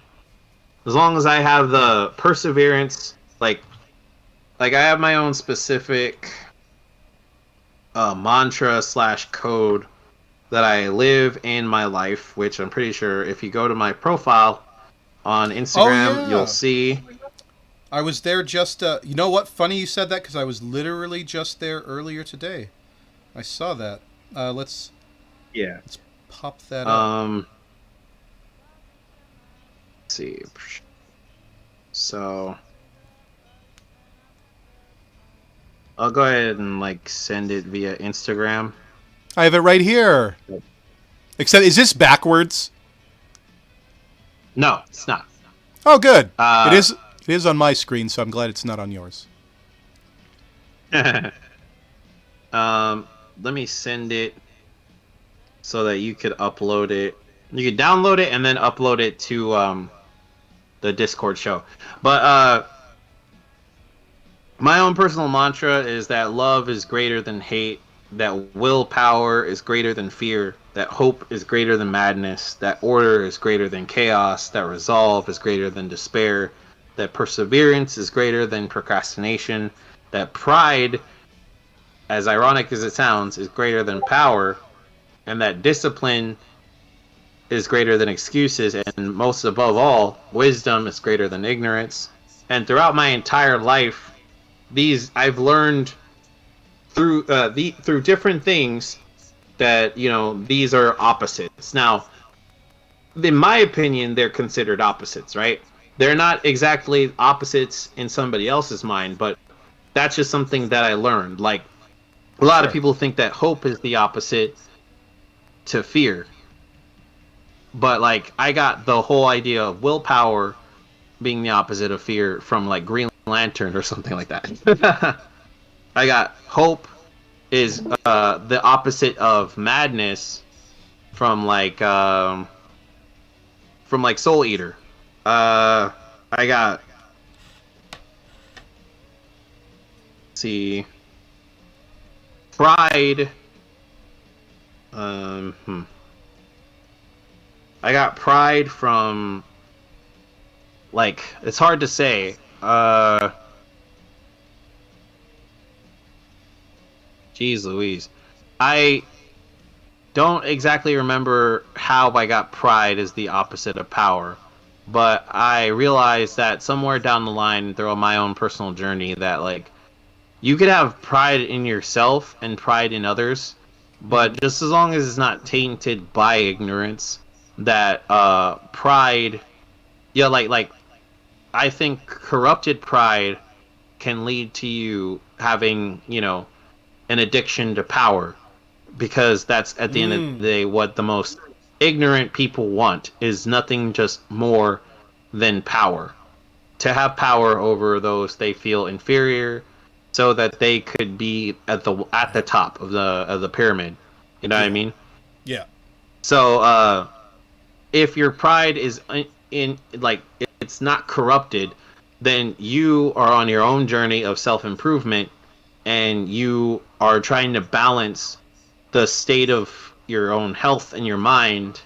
As long as I have the perseverance, like I have my own specific mantra / code that I live in my life, which I'm pretty sure if you go to my profile on Instagram, you'll see. I was there just, you know what? Funny you said that because I was literally just there earlier today. I saw that. Let's pop that up. Let's see. So I'll go ahead and like send it via Instagram. I have it right here. Except, is this backwards? No, it's not. Oh, good. It is. It is on my screen, so I'm glad it's not on yours. Let me send it so that you could upload it. You could download it and then upload it to the Discord show. But my own personal mantra is that love is greater than hate, that willpower is greater than fear, that hope is greater than madness, that order is greater than chaos, that resolve is greater than despair, that perseverance is greater than procrastination, that pride, as ironic as it sounds, is greater than power, and that discipline is greater than excuses, and most above all, wisdom is greater than ignorance. And throughout my entire life, these I've learned through through different things that, you know, these are opposites. Now, in my opinion, they're considered opposites, right? They're not exactly opposites in somebody else's mind, but that's just something that I learned. Like, a lot of people think that hope is the opposite to fear. But, like, I got the whole idea of willpower being the opposite of fear from, like, Green Lantern or something like that. I got hope is the opposite of madness from, like Soul Eater. I got... Let's see... Pride... I got pride from... Like, it's hard to say. Jeez Louise. I don't exactly remember how I got pride as the opposite of power. But I realized that somewhere down the line, through my own personal journey, that, like, you could have pride in yourself and pride in others, but just as long as it's not tainted by ignorance, that pride, yeah, like I think corrupted pride can lead to you having, you know, an addiction to power, because that's at the end of the day what the most ignorant people want, is nothing just more than power. To have power over those they feel inferior, so that they could be at the top of the pyramid. You know what I mean? Yeah. So if your pride is in like, it's not corrupted, then you are on your own journey of self-improvement, and you are trying to balance the state of your own health and your mind,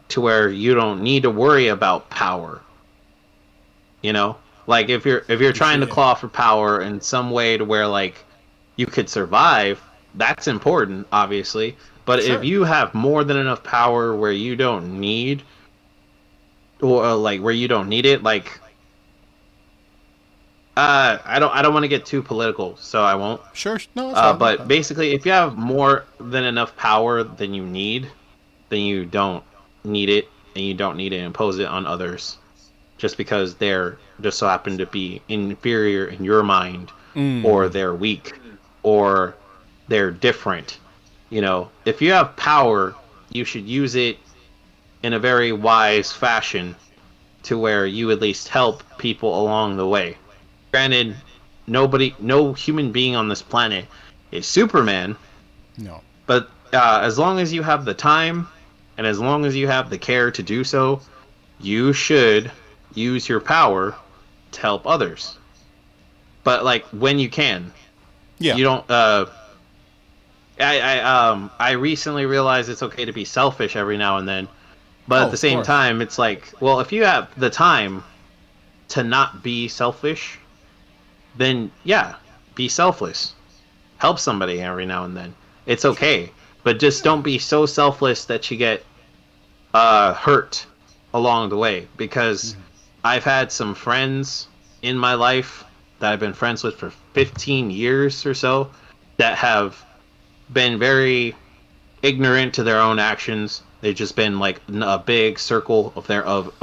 to where you don't need to worry about power. You know, like if you're trying to claw for power in some way to where, like, you could survive, that's important, obviously. But if you have more than enough power where you don't need, or like where you don't need it, like, I don't want to get too political, so I won't. Sure, no, that's fine. But basically, if you have more than enough power than you need, then you don't need it, and you don't need to impose it on others, just because they're just so happen to be inferior in your mind, or they're weak, or they're different. You know, if you have power, you should use it in a very wise fashion, to where you at least help people along the way. Granted, no human being on this planet is Superman. No. But as long as you have the time And as long as you have the care to do so, you should use your power to help others. But like when you can, Yeah. you don't. I recently realized it's okay to be selfish every now and then, but at the of same course. time, it's like, well, if you have the time to not be selfish, then yeah, be selfless. Help somebody every now and then. It's okay, but just don't be so selfless that you get hurt along the way. Because I've had some friends in my life that I've been friends with for 15 years or so that have been very ignorant to their own actions. They've just been like a big circle of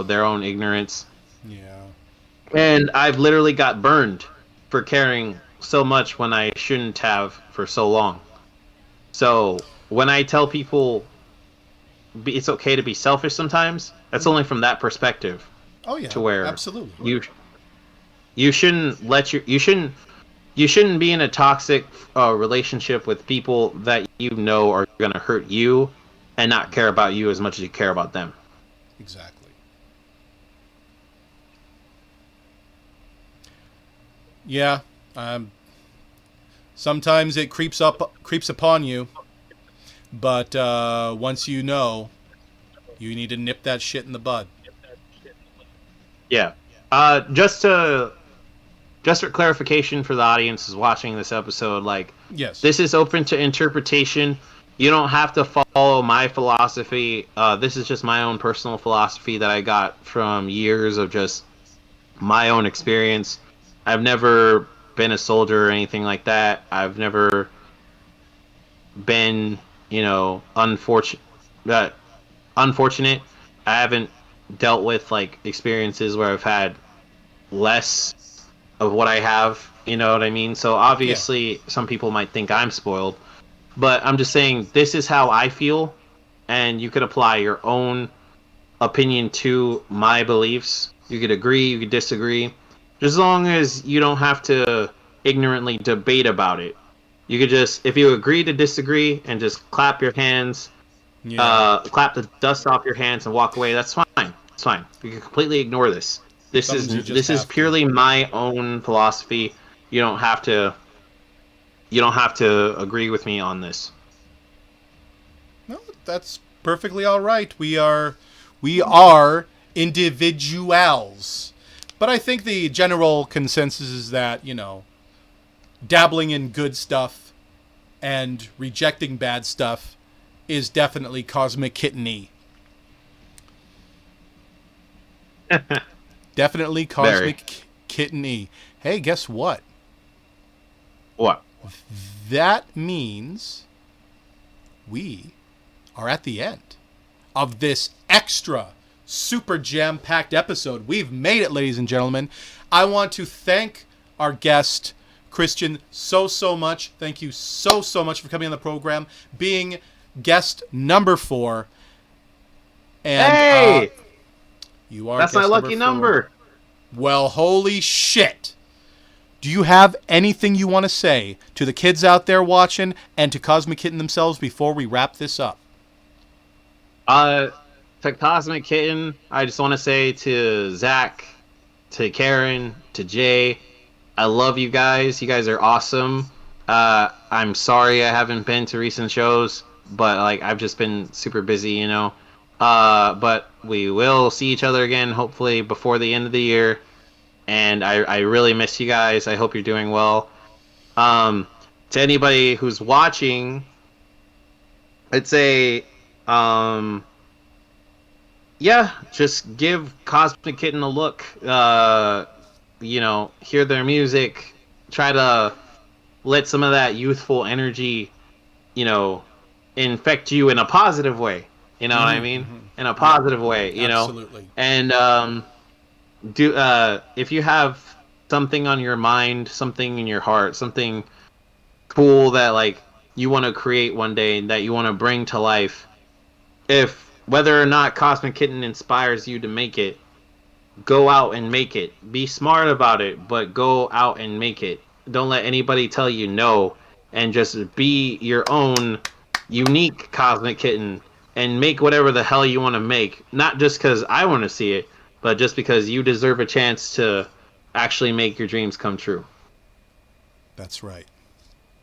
their own ignorance. Yeah. And I've literally got burned for caring so much when I shouldn't have for so long. So when I tell people it's okay to be selfish sometimes, that's only from that perspective. Oh yeah. To where absolutely. you shouldn't let you shouldn't be in a toxic relationship with people that you know are going to hurt you and not care about you as much as you care about them. Exactly. Yeah. Sometimes it creeps upon you, but once you know, you need to nip that shit in the bud. Yeah. Just for clarification for the audience who's watching this episode, like, Yes. this is open to interpretation. You don't have to follow my philosophy. This is just my own personal philosophy that I got from years of just my own experience. I've never been a soldier or anything like that. I've never been, unfortunate. I haven't dealt with like experiences where I've had less of what I have. You know what I mean? So obviously, some people might think I'm spoiled, but I'm just saying this is how I feel, and you could apply your own opinion to my beliefs. You could agree, you could disagree, just as long as you don't have to ignorantly debate about it. You could just, if you agree to disagree, and just clap your hands, clap the dust off your hands, and walk away. That's fine. It's fine. You can completely ignore this. This is purely my own philosophy. You don't have to. You don't have to agree with me on this. No, that's perfectly all right. We are individuals. But I think the general consensus is that, dabbling in good stuff and rejecting bad stuff is definitely Cosmic Kitten-y. Definitely Cosmic Kitten-y. Hey, guess what? What? That means we are at the end of this extra super jam-packed episode. We've made it, ladies and gentlemen. I want to thank our guest, Christian, so much. Thank you so much for coming on the program, being guest number 4. And hey! You are. That's my lucky number. Well, holy shit. Do you have anything you want to say to the kids out there watching and to Cosmic Kitten themselves before we wrap this up? To Cosmic Kitten, I just want to say to Zach, to Karen, to Jay, I love you guys. You guys are awesome. I'm sorry I haven't been to recent shows, but I've just been super busy, But we will see each other again, hopefully before the end of the year. And I really miss you guys. I hope you're doing well. To anybody who's watching, I'd say, just give Cosmic Kitten a look. Hear their music. Try to let some of that youthful energy, infect you in a positive way. You know what I mean? In a positive way, Absolutely. And if you have something on your mind, something in your heart, something cool that you want to create one day, that you want to bring to life, if whether or not Cosmic Kitten inspires you to make it, go out and make it. Be smart about it, but go out and make it. Don't let anybody tell you no, and just be your own unique Cosmic Kitten and make whatever the hell you want to make. Not just because I want to see it, but just because you deserve a chance to actually make your dreams come true. That's right.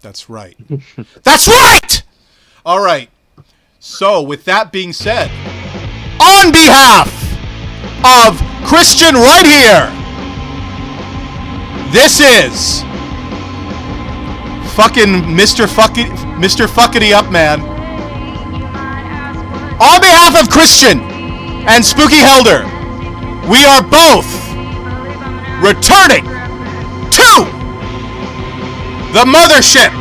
That's right. That's right! All right. So, with that being said, on behalf of Christian right here, this is fucking Mr. Fuckity Up Man. On behalf of Christian and Spooky Helder, we are both returning to the mothership.